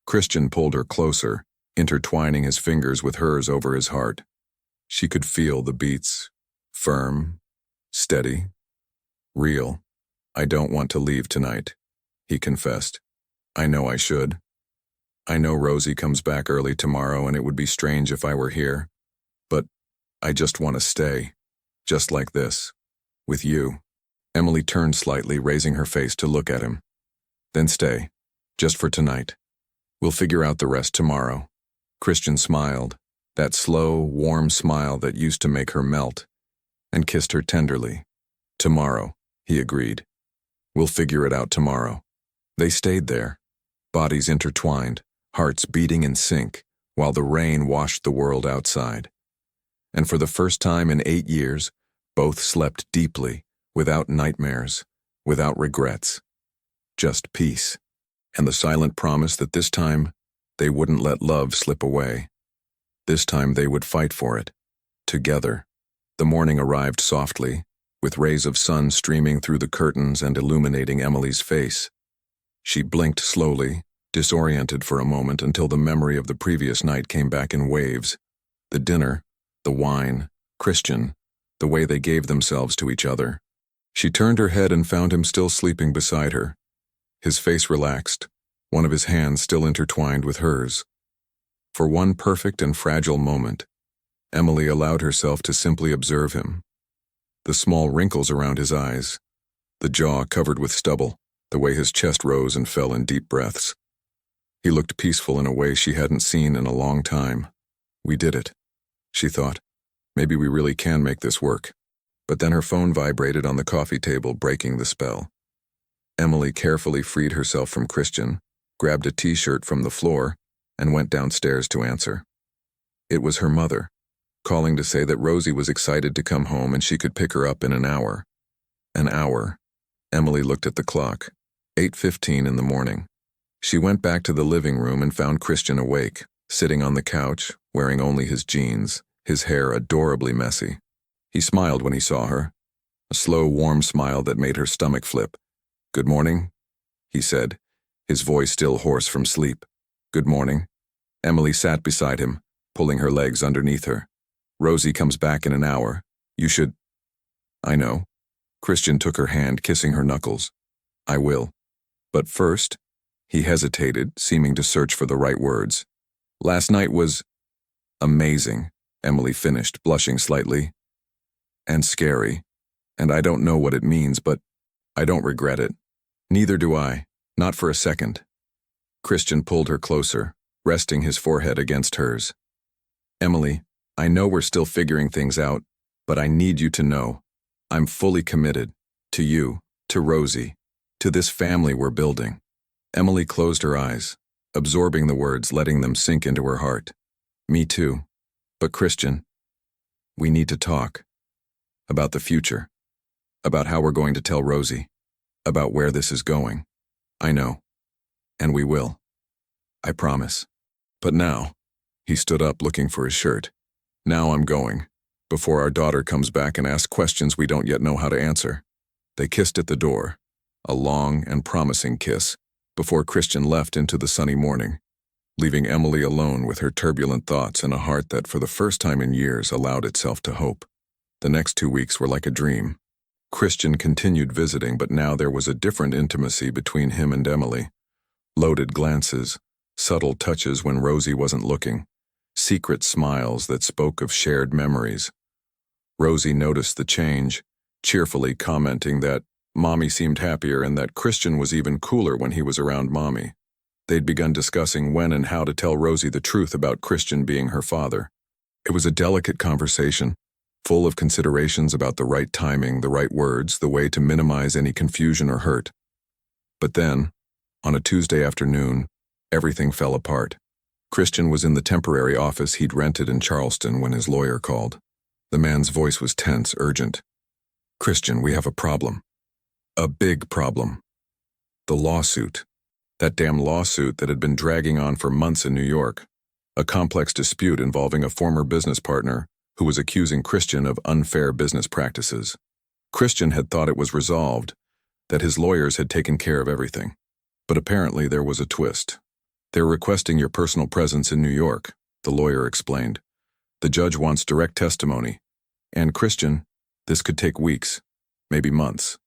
Christian pulled her closer, intertwining his fingers with hers over his heart. She could feel the beats, firm, steady, real. "I don't want to leave tonight," he confessed. "I know I should. I know Rosie comes back early tomorrow and it would be strange if I were here. But I just want to stay, just like this, with you." Emily turned slightly, raising her face to look at him. "Then stay, just for tonight. We'll figure out the rest tomorrow." Christian smiled, that slow, warm smile that used to make her melt, and kissed her tenderly. "Tomorrow," he agreed. "We'll figure it out tomorrow." They stayed there, bodies intertwined, hearts beating in sync, while the rain washed the world outside. And for the first time in 8 years, both slept deeply, without nightmares, without regrets. Just peace, and the silent promise that this time they wouldn't let love slip away. This time they would fight for it, together. The morning arrived softly, with rays of sun streaming through the curtains and illuminating Emily's face. She blinked slowly, disoriented for a moment until the memory of the previous night came back in waves. The dinner, the wine, Christian, the way they gave themselves to each other. She turned her head and found him still sleeping beside her. His face relaxed, one of his hands still intertwined with hers. For one perfect and fragile moment, Emily allowed herself to simply observe him. The small wrinkles around his eyes, the jaw covered with stubble, the way his chest rose and fell in deep breaths. He looked peaceful in a way she hadn't seen in a long time. "We did it," she thought. "Maybe we really can make this work." But then her phone vibrated on the coffee table, breaking the spell. Emily carefully freed herself from Christian, grabbed a t-shirt from the floor, and went downstairs to answer. It was her mother, calling to say that Rosie was excited to come home and she could pick her up in an hour. An hour. Emily looked at the clock. 8:15 in the morning. She went back to the living room and found Christian awake, sitting on the couch, wearing only his jeans, his hair adorably messy. He smiled when he saw her, a slow, warm smile that made her stomach flip. "Good morning," he said, his voice still hoarse from sleep. "Good morning." Emily sat beside him, pulling her legs underneath her. "Rosie comes back in an hour. You should—" "I know." Christian took her hand, kissing her knuckles. "I will. But first—" He hesitated, seeming to search for the right words. "Last night was amazing," Emily finished, blushing slightly. "And scary. And I don't know what it means, but I don't regret it. Neither do I. Not for a second." Christian pulled her closer, resting his forehead against hers. "Emily, I know we're still figuring things out, but I need you to know. I'm fully committed. To you, to Rosie, to this family we're building." Emily closed her eyes, absorbing the words, letting them sink into her heart. "Me too. But Christian, we need to talk. About the future. About how we're going to tell Rosie. About where this is going. I know. And we will. I promise. But now, he stood up looking for his shirt. Now I'm going, before our daughter comes back and asks questions we don't yet know how to answer. They kissed at the door, a long and promising kiss, before Christian left into the sunny morning, leaving Emily alone with her turbulent thoughts and a heart that for the first time in years allowed itself to hope. The next 2 weeks were like a dream. Christian continued visiting, but now there was a different intimacy between him and Emily. Loaded glances, subtle touches when Rosie wasn't looking, secret smiles that spoke of shared memories. Rosie noticed the change, cheerfully commenting that Mommy seemed happier and that Christian was even cooler when he was around Mommy. They'd begun discussing when and how to tell Rosie the truth about Christian being her father. It was a delicate conversation, full of considerations about the right timing, the right words, the way to minimize any confusion or hurt. But then, on a Tuesday afternoon, everything fell apart. Christian was in the temporary office he'd rented in Charleston when his lawyer called. The man's voice was tense, urgent. "Christian, we have a problem. A big problem. The lawsuit. That damn lawsuit that had been dragging on for months in New York. A complex dispute involving a former business partner who was accusing Christian of unfair business practices. Christian had thought it was resolved, that his lawyers had taken care of everything. But apparently there was a twist. They're requesting your personal presence in New York, the lawyer explained. The judge wants direct testimony. And Christian, this could take weeks, maybe months."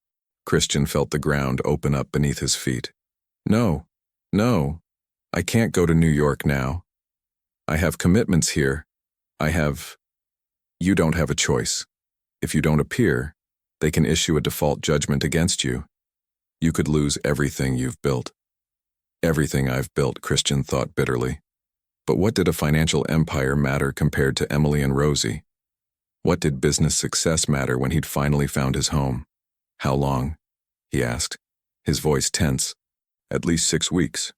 Christian felt the ground open up beneath his feet. No, I can't go to New York now. I have commitments here. You don't have a choice. If you don't appear, they can issue a default judgment against you. You could lose everything you've built." Everything I've built, Christian thought bitterly. But what did a financial empire matter compared to Emily and Rosie? What did business success matter when he'd finally found his home? "How long?" he asked, his voice tense. "At least 6 weeks.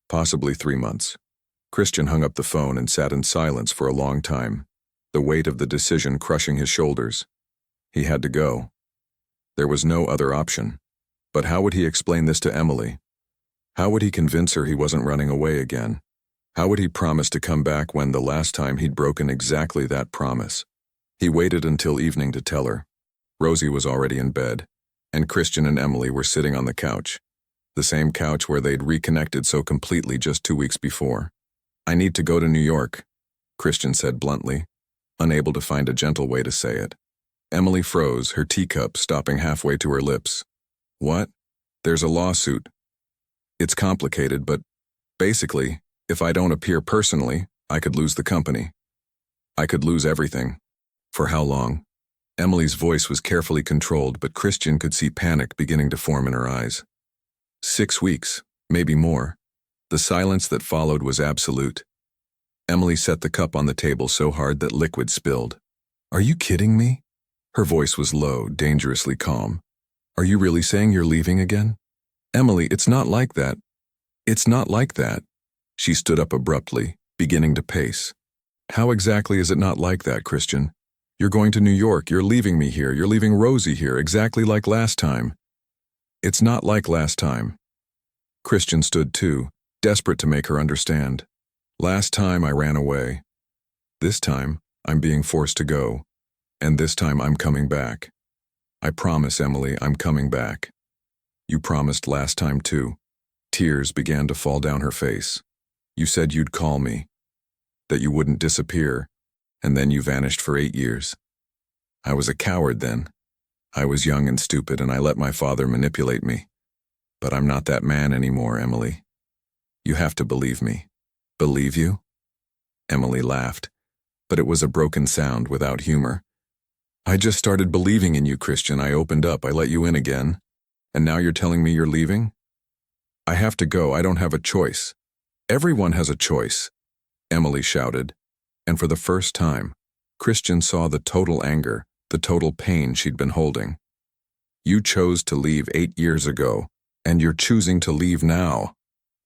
Possibly 3 months." Christian hung up the phone and sat in silence for a long time, the weight of the decision crushing his shoulders. He had to go. There was no other option. But how would he explain this to Emily? How would he convince her he wasn't running away again? How would he promise to come back when the last time he'd broken exactly that promise? He waited until evening to tell her. Rosie was already in bed, and Christian and Emily were sitting on the couch, the same couch where they'd reconnected so completely just 2 weeks before. "I need to go to New York," Christian said bluntly, unable to find a gentle way to say it. Emily froze, her teacup stopping halfway to her lips. "What?" "There's a lawsuit. It's complicated, but basically, if I don't appear personally, I could lose the company. I could lose everything." "For how long?" Emily's voice was carefully controlled, but Christian could see panic beginning to form in her eyes. 6 weeks, maybe more. The silence that followed was absolute. Emily set the cup on the table so hard that liquid spilled. "Are you kidding me?" Her voice was low, dangerously calm. "Are you really saying you're leaving again?" "Emily, it's not like that. It's not like that." She stood up abruptly, beginning to pace. "How exactly is it not like that, Christian? You're going to New York, you're leaving me here, you're leaving Rosie here, exactly like last time." "It's not like last time." Christian stood too, desperate to make her understand. "Last time I ran away. This time, I'm being forced to go. And this time I'm coming back. I promise, Emily, I'm coming back. You promised last time too." Tears began to fall down her face. "You said you'd call me, that you wouldn't disappear, and then you vanished for 8 years. I was a coward then. I was young and stupid, and I let my father manipulate me. But I'm not that man anymore, Emily. You have to believe me." "Believe you?" Emily laughed, but it was a broken sound without humor. "I just started believing in you, Christian. I opened up, I let you in again. And now you're telling me you're leaving? I have to go, I don't have a choice." "Everyone has a choice," Emily shouted. And for the first time, Christian saw the total anger, the total pain she'd been holding. "You chose to leave 8 years ago, and you're choosing to leave now.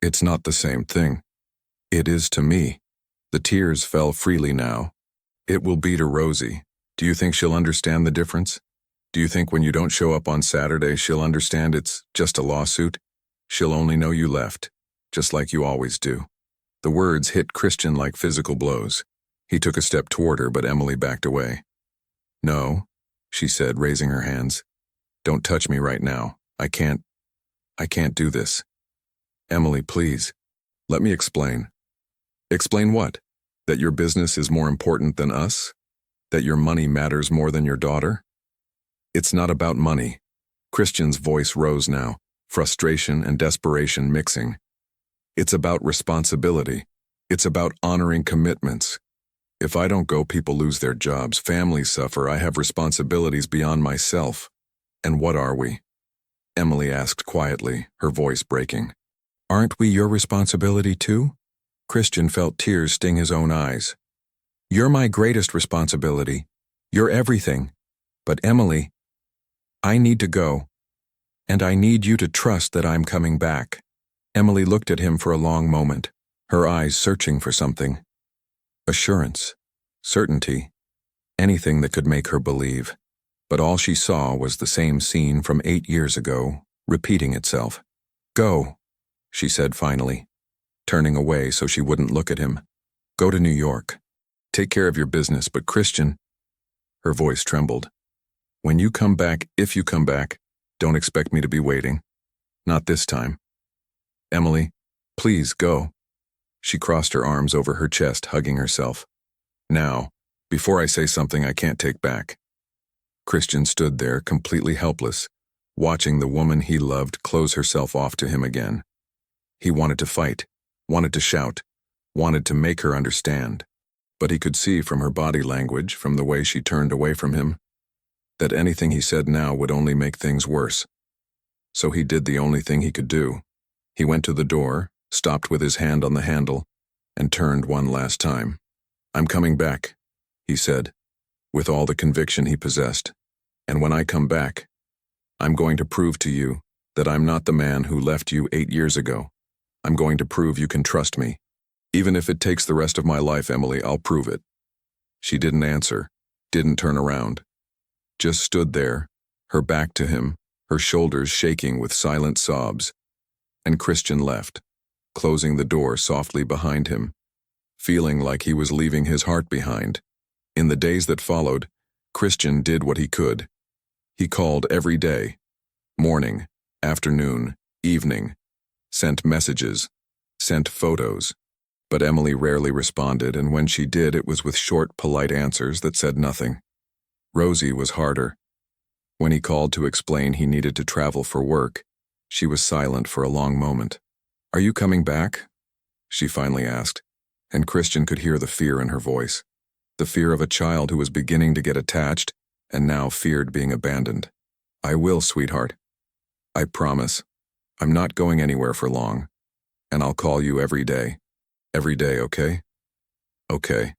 It's not the same thing." "It is to me." The tears fell freely now. "It will be to Rosie. Do you think she'll understand the difference? Do you think when you don't show up on Saturday, she'll understand it's just a lawsuit? She'll only know you left. just like you always do." The words hit Christian like physical blows. He took a step toward her, but Emily backed away. "No," she said, raising her hands. "Don't touch me right now. I can't do this." "Emily, please. Let me explain." "Explain what? That your business is more important than us? That your money matters more than your daughter?" "It's not about money." Christian's voice rose now, frustration and desperation mixing. "It's about responsibility. It's about honoring commitments. If I don't go, people lose their jobs, families suffer, I have responsibilities beyond myself. And what are we?" Emily asked quietly, her voice breaking. "Aren't we your responsibility too?" Christian felt tears sting his own eyes. "You're my greatest responsibility. You're everything. But Emily, I need to go. And I need you to trust that I'm coming back." Emily looked at him for a long moment, her eyes searching for something. Assurance, certainty, anything that could make her believe. But all she saw was the same scene from 8 years ago, repeating itself. "Go," she said finally, turning away so she wouldn't look at him. "Go to New York. Take care of your business, but Christian," her voice trembled, "when you come back, if you come back, don't expect me to be waiting. Not this time. Emily, please go." She crossed her arms over her chest, hugging herself. "Now, before I say something I can't take back." Christian stood there, completely helpless, watching the woman he loved close herself off to him again. He wanted to fight, wanted to shout, wanted to make her understand. But he could see from her body language, from the way she turned away from him, that anything he said now would only make things worse. So he did the only thing he could do. He went to the door, stopped with his hand on the handle, and turned one last time. "I'm coming back," he said, with all the conviction he possessed. "And when I come back, I'm going to prove to you that I'm not the man who left you 8 years ago. I'm going to prove you can trust me. Even if it takes the rest of my life, Emily, I'll prove it." She didn't answer, didn't turn around. Just stood there, her back to him, her shoulders shaking with silent sobs. And Christian left, closing the door softly behind him, feeling like he was leaving his heart behind. In the days that followed, Christian did what he could. He called every day, morning, afternoon, evening, sent messages, sent photos. But Emily rarely responded, and when she did, it was with short, polite answers that said nothing. Rosie was harder. When he called to explain he needed to travel for work, she was silent for a long moment. "Are you coming back?" she finally asked, and Christian could hear the fear in her voice. The fear of a child who was beginning to get attached and now feared being abandoned. "I will, sweetheart. I promise. I'm not going anywhere for long, and I'll call you every day. Every day, okay?" "Okay,"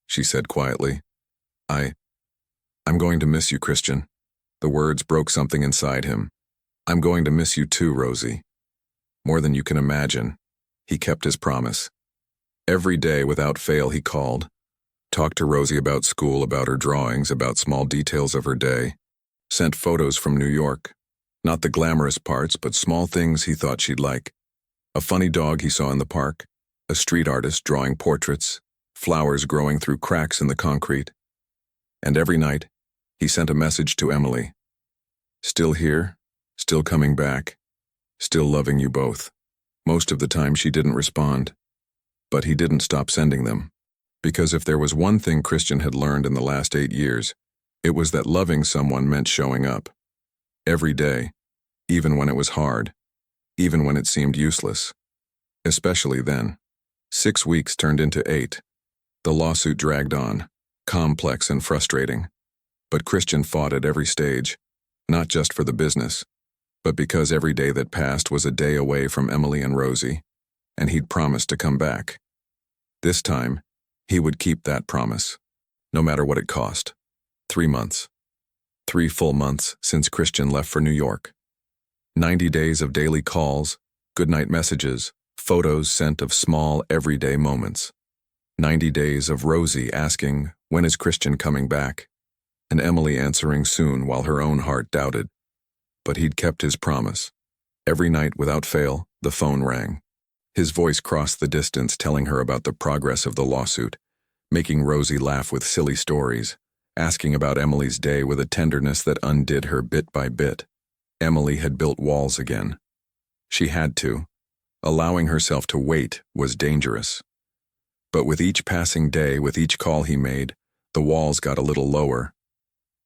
she said quietly. I'm going to miss you, Christian." The words broke something inside him. "I'm going to miss you too, Rosie. More than you can imagine." He kept his promise. Every day, without fail, he called. Talked to Rosie about school, about her drawings, about small details of her day. Sent photos from New York. Not the glamorous parts, but small things he thought she'd like. A funny dog he saw in the park. A street artist drawing portraits. Flowers growing through cracks in the concrete. And every night, he sent a message to Emily. "Still here, still coming back, still loving you both." Most of the time she didn't respond. But he didn't stop sending them. Because if there was one thing Christian had learned in the last 8 years, it was that loving someone meant showing up. Every day, even when it was hard, even when it seemed useless. Especially then. 6 weeks turned into 8. The lawsuit dragged on, complex and frustrating. But Christian fought at every stage, not just for the business, but because every day that passed was a day away from Emily and Rosie, and he'd promised to come back. This time, he would keep that promise, no matter what it cost. 3 months. 3 full months since Christian left for New York. 90 days of daily calls, goodnight messages, photos sent of small, everyday moments. 90 days of Rosie asking, "When is Christian coming back?" and Emily answering soon while her own heart doubted. But he'd kept his promise. Every night, without fail, the phone rang. His voice crossed the distance, telling her about the progress of the lawsuit, making Rosie laugh with silly stories, asking about Emily's day with a tenderness that undid her bit by bit. Emily had built walls again. She had to. Allowing herself to wait was dangerous. But with each passing day, with each call he made, the walls got a little lower.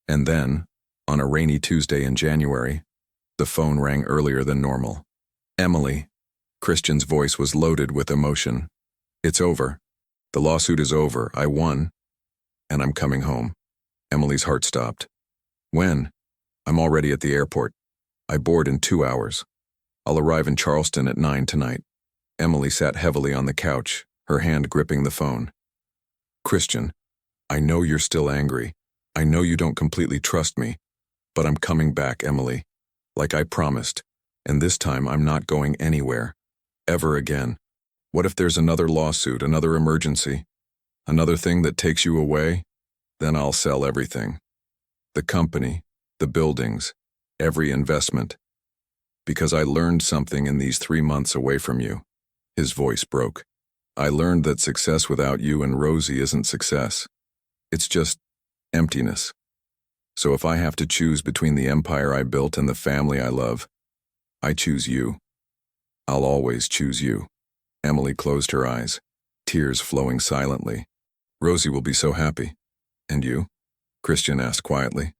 And then, on a rainy Tuesday in January, the phone rang earlier than normal. Emily. Christian's voice was loaded with emotion. It's over. The lawsuit is over. I won. And I'm coming home. Emily's heart stopped. When? I'm already at the airport. I board in 2 hours. I'll arrive in Charleston at 9 tonight. Emily sat heavily on the couch, her hand gripping the phone. Christian, I know you're still angry. I know you don't completely trust me. But I'm coming back, Emily. Like I promised. And this time I'm not going anywhere. Ever again. What if there's another lawsuit, another emergency? Another thing that takes you away? Then I'll sell everything. The company, the buildings, every investment. Because I learned something in these 3 months away from you. His voice broke. I learned that success without you and Rosie isn't success. It's just emptiness. So if I have to choose between the empire I built and the family I love, I choose you. I'll always choose you. Emily closed her eyes, tears flowing silently. Rosie will be so happy. And you? Christian asked quietly.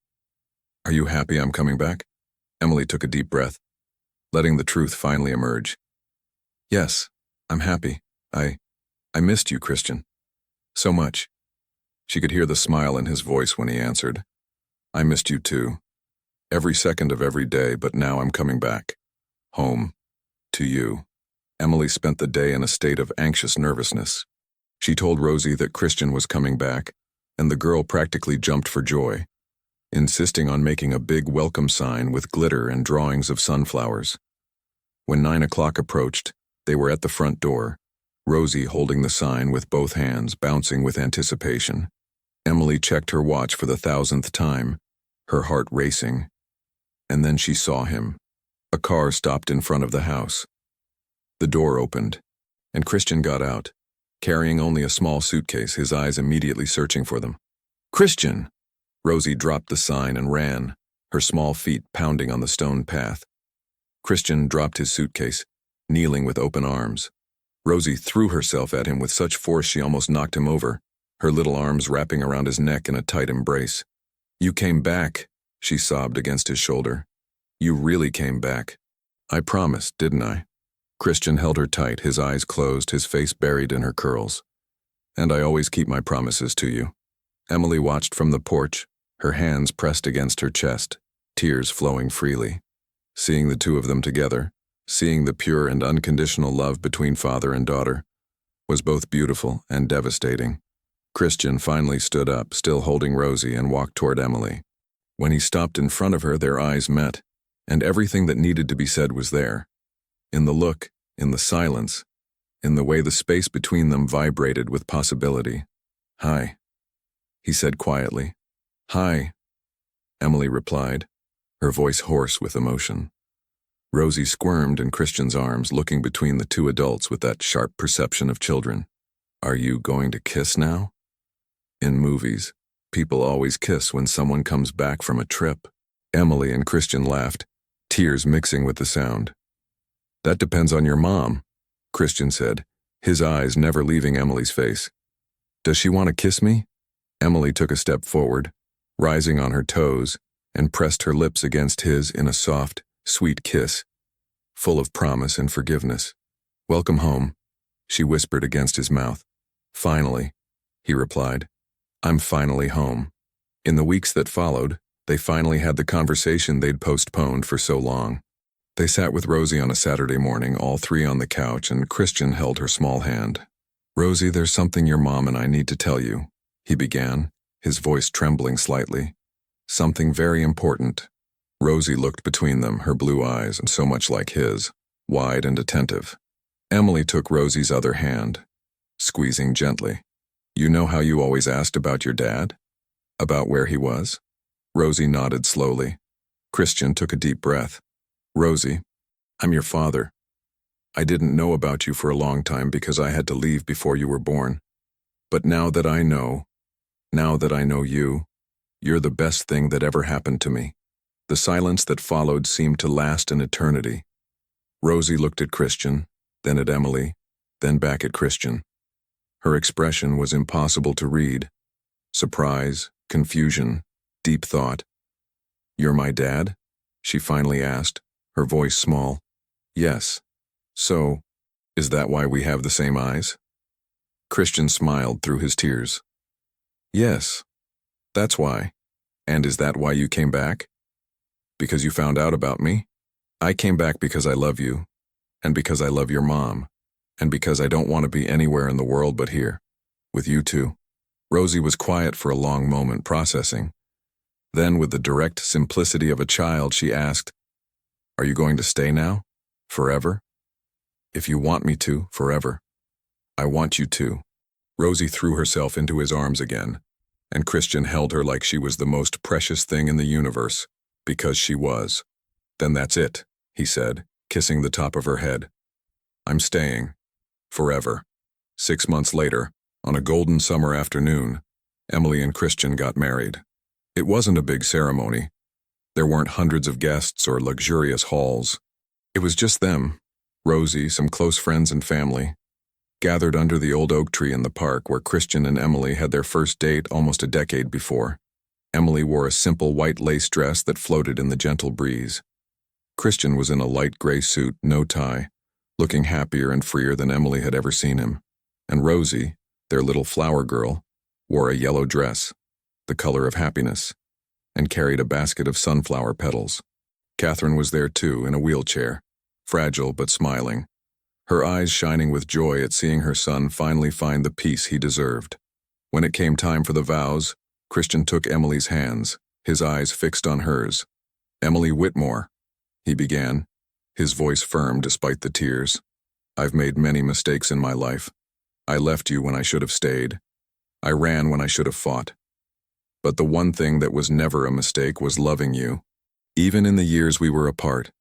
Are you happy I'm coming back? Emily took a deep breath, letting the truth finally emerge. Yes, I'm happy. I missed you, Christian. So much. She could hear the smile in his voice when he answered. I missed you too. Every second of every day, but now I'm coming back. Home. To you. Emily spent the day in a state of anxious nervousness. She told Rosie that Christian was coming back, and the girl practically jumped for joy, insisting on making a big welcome sign with glitter and drawings of sunflowers. When 9 o'clock approached, they were at the front door, Rosie holding the sign with both hands, bouncing with anticipation. Emily checked her watch for the 1,000th time, her heart racing. And then she saw him. A car stopped in front of the house. The door opened, and Christian got out, carrying only a small suitcase, his eyes immediately searching for them. Christian! Rosie dropped the sign and ran, her small feet pounding on the stone path. Christian dropped his suitcase, kneeling with open arms. Rosie threw herself at him with such force she almost knocked him over, her little arms wrapping around his neck in a tight embrace. You came back, she sobbed against his shoulder. You really came back. I promised, didn't I? Christian held her tight, his eyes closed, his face buried in her curls. And I always keep my promises to you. Emily watched from the porch, her hands pressed against her chest, tears flowing freely. Seeing the two of them together, seeing the pure and unconditional love between father and daughter, was both beautiful and devastating. Christian finally stood up, still holding Rosie, and walked toward Emily. When he stopped in front of her, their eyes met, and everything that needed to be said was there. In the look, in the silence, in the way the space between them vibrated with possibility. Hi, he said quietly. Hi, Emily replied, her voice hoarse with emotion. Rosie squirmed in Christian's arms, looking between the two adults with that sharp perception of children. Are you going to kiss now? In movies, people always kiss when someone comes back from a trip. Emily and Christian laughed, tears mixing with the sound. That depends on your mom, Christian said, his eyes never leaving Emily's face. Does she want to kiss me? Emily took a step forward, rising on her toes, and pressed her lips against his in a soft, sweet kiss, full of promise and forgiveness. Welcome home, she whispered against his mouth. Finally, he replied. I'm finally home. In the weeks that followed, they finally had the conversation they'd postponed for so long. They sat with Rosie on a Saturday morning, all three on the couch, and Christian held her small hand. Rosie, there's something your mom and I need to tell you, he began, his voice trembling slightly. Something very important. Rosie looked between them, her blue eyes, so much like his, wide and attentive. Emily took Rosie's other hand, squeezing gently. You know how you always asked about your dad? About where he was? Rosie nodded slowly. Christian took a deep breath. Rosie, I'm your father. I didn't know about you for a long time because I had to leave before you were born. But now that I know you, you're the best thing that ever happened to me." The silence that followed seemed to last an eternity. Rosie looked at Christian, then at Emily, then back at Christian. Her expression was impossible to read. Surprise, confusion, deep thought. "You're my dad?" she finally asked, her voice small. "Yes. So, is that why we have the same eyes?" Christian smiled through his tears. "Yes, that's why. And is that why you came back? Because you found out about me? I came back because I love you, and because I love your mom, and because I don't want to be anywhere in the world but here, with you two." Rosie was quiet for a long moment, processing. Then, with the direct simplicity of a child, she asked, "Are you going to stay now? Forever?" "If you want me to, forever. I want you to." Rosie threw herself into his arms again, and Christian held her like she was the most precious thing in the universe, because she was. "Then that's it," he said, kissing the top of her head. "I'm staying. Forever." 6 months later, on a golden summer afternoon, Emily and Christian got married. It wasn't a big ceremony. There weren't hundreds of guests or luxurious halls. It was just them, Rosie, some close friends and family, gathered under the old oak tree in the park where Christian and Emily had their first date almost a decade before. Emily wore a simple white lace dress that floated in the gentle breeze. Christian was in a light gray suit, no tie, looking happier and freer than Emily had ever seen him. And Rosie, their little flower girl, wore a yellow dress, the color of happiness, and carried a basket of sunflower petals. Catherine was there too, in a wheelchair, fragile but smiling, her eyes shining with joy at seeing her son finally find the peace he deserved. When it came time for the vows, Christian took Emily's hands, his eyes fixed on hers. "Emily Whitmore," he began, his voice firm despite the tears. "I've made many mistakes in my life. I left you when I should have stayed. I ran when I should have fought. But the one thing that was never a mistake was loving you. Even in the years we were apart,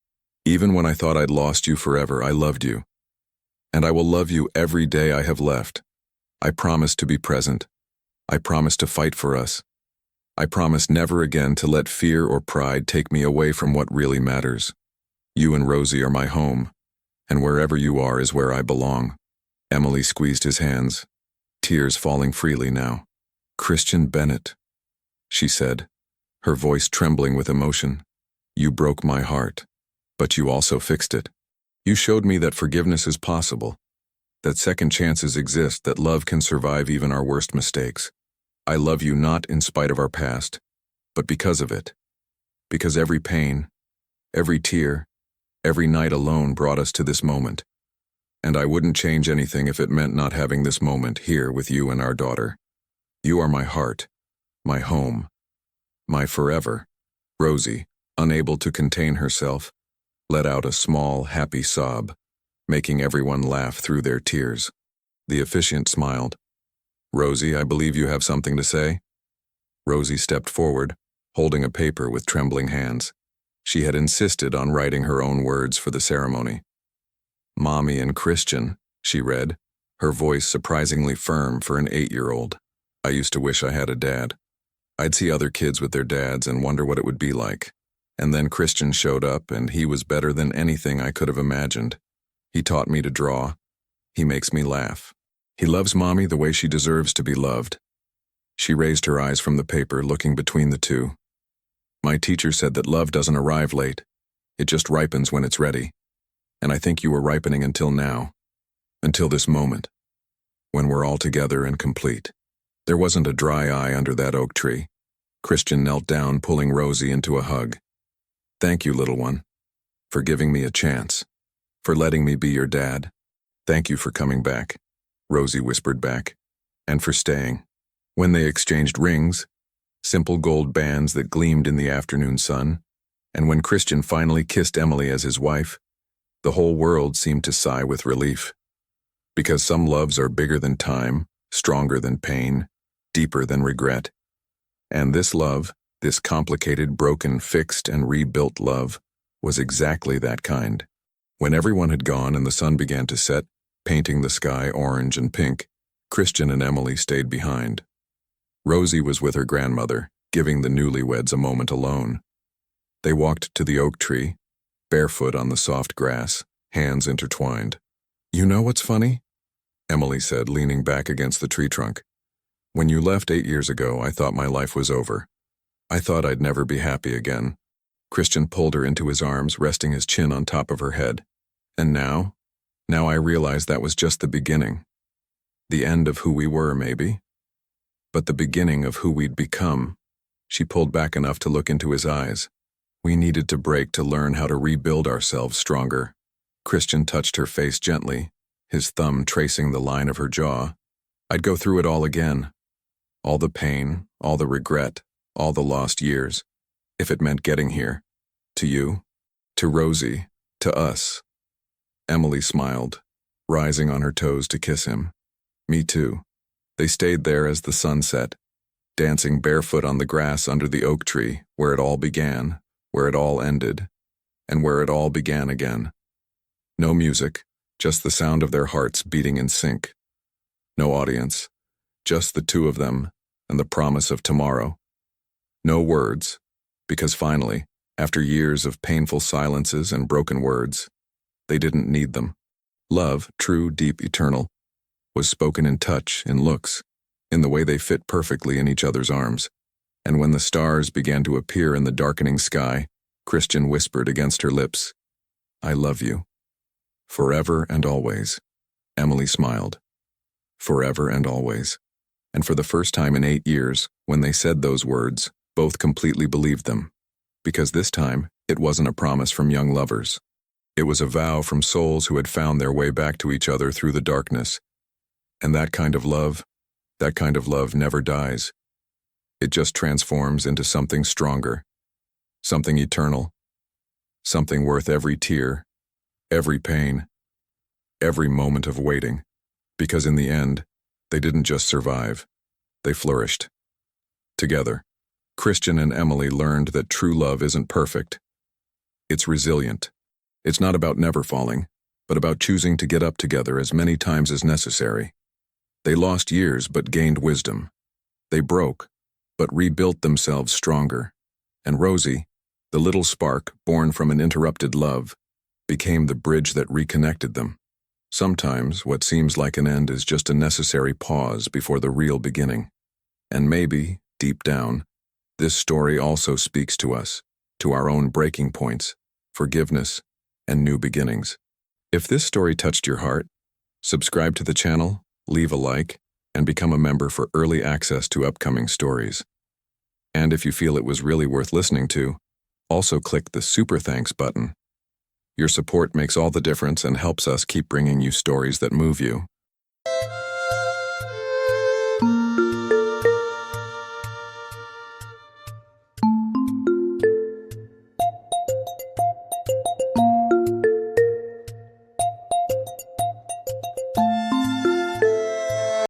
even when I thought I'd lost you forever, I loved you. And I will love you every day I have left. I promise to be present. I promise to fight for us. I promise never again to let fear or pride take me away from what really matters. You and Rosie are my home, and wherever you are is where I belong." Emily squeezed his hands, tears falling freely now. "Christian Bennett," she said, her voice trembling with emotion. "You broke my heart, but you also fixed it. You showed me that forgiveness is possible, that second chances exist, that love can survive even our worst mistakes. I love you not in spite of our past, but because of it. Because every pain, every tear, every night alone brought us to this moment. And I wouldn't change anything if it meant not having this moment here with you and our daughter. You are my heart, my home, my forever." Rosie, unable to contain herself, let out a small, happy sob, making everyone laugh through their tears. The officiant smiled. "Rosie, I believe you have something to say?" Rosie stepped forward, holding a paper with trembling hands. She had insisted on writing her own words for the ceremony. "Mommy and Christian," she read, her voice surprisingly firm for an 8-year-old. "I used to wish I had a dad. I'd see other kids with their dads and wonder what it would be like. And then Christian showed up, and he was better than anything I could have imagined. He taught me to draw. He makes me laugh. He loves Mommy the way she deserves to be loved." She raised her eyes from the paper, looking between the two. "My teacher said that love doesn't arrive late. It just ripens when it's ready. And I think you were ripening until now. Until this moment. When we're all together and complete." There wasn't a dry eye under that oak tree. Christian knelt down, pulling Rosie into a hug. "Thank you, little one. For giving me a chance. For letting me be your dad. Thank you for coming back," Rosie whispered back. "And for staying." When they exchanged rings, simple gold bands that gleamed in the afternoon sun, and when Christian finally kissed Emily as his wife, the whole world seemed to sigh with relief. Because some loves are bigger than time, stronger than pain, deeper than regret. And this love, this complicated, broken, fixed, and rebuilt love, was exactly that kind. When everyone had gone and the sun began to set, painting the sky orange and pink, Christian and Emily stayed behind. Rosie was with her grandmother, giving the newlyweds a moment alone. They walked to the oak tree, barefoot on the soft grass, hands intertwined. "You know what's funny?" Emily said, leaning back against the tree trunk. "When you left 8 years ago, I thought my life was over. I thought I'd never be happy again." Christian pulled her into his arms, resting his chin on top of her head. "And now? Now I realize that was just the beginning. The end of who we were, maybe. But the beginning of who we'd become." She pulled back enough to look into his eyes. "We needed to break to learn how to rebuild ourselves stronger." Christian touched her face gently, his thumb tracing the line of her jaw. "I'd go through it all again. All the pain, all the regret, all the lost years, if it meant getting here. To you, to Rosie, to us." Emily smiled, rising on her toes to kiss him. "Me too." They stayed there as the sun set, dancing barefoot on the grass under the oak tree, where it all began, where it all ended, and where it all began again. No music, just the sound of their hearts beating in sync. No audience, just the two of them and the promise of tomorrow. No words, because finally, after years of painful silences and broken words, they didn't need them. Love, true, deep, eternal, was spoken in touch, in looks, in the way they fit perfectly in each other's arms. And when the stars began to appear in the darkening sky, Christian whispered against her lips, "I love you. Forever and always." Emily smiled. Forever and always. And for the first time in 8 years, when they said those words, both completely believed them. Because this time, it wasn't a promise from young lovers. It was a vow from souls who had found their way back to each other through the darkness. And that kind of love never dies. It just transforms into something stronger, something eternal, something worth every tear, every pain, every moment of waiting. Because in the end, they didn't just survive, they flourished. Together, Christian and Emily learned that true love isn't perfect. It's resilient. It's not about never falling, but about choosing to get up together as many times as necessary. They lost years but gained wisdom. They broke, but rebuilt themselves stronger. And Rosie, the little spark born from an interrupted love, became the bridge that reconnected them. Sometimes what seems like an end is just a necessary pause before the real beginning. And maybe, deep down, this story also speaks to us, to our own breaking points, forgiveness, and new beginnings. If this story touched your heart, subscribe to the channel, leave a like, and become a member for early access to upcoming stories. And if you feel it was really worth listening to, also click the Super Thanks button. Your support makes all the difference and helps us keep bringing you stories that move you.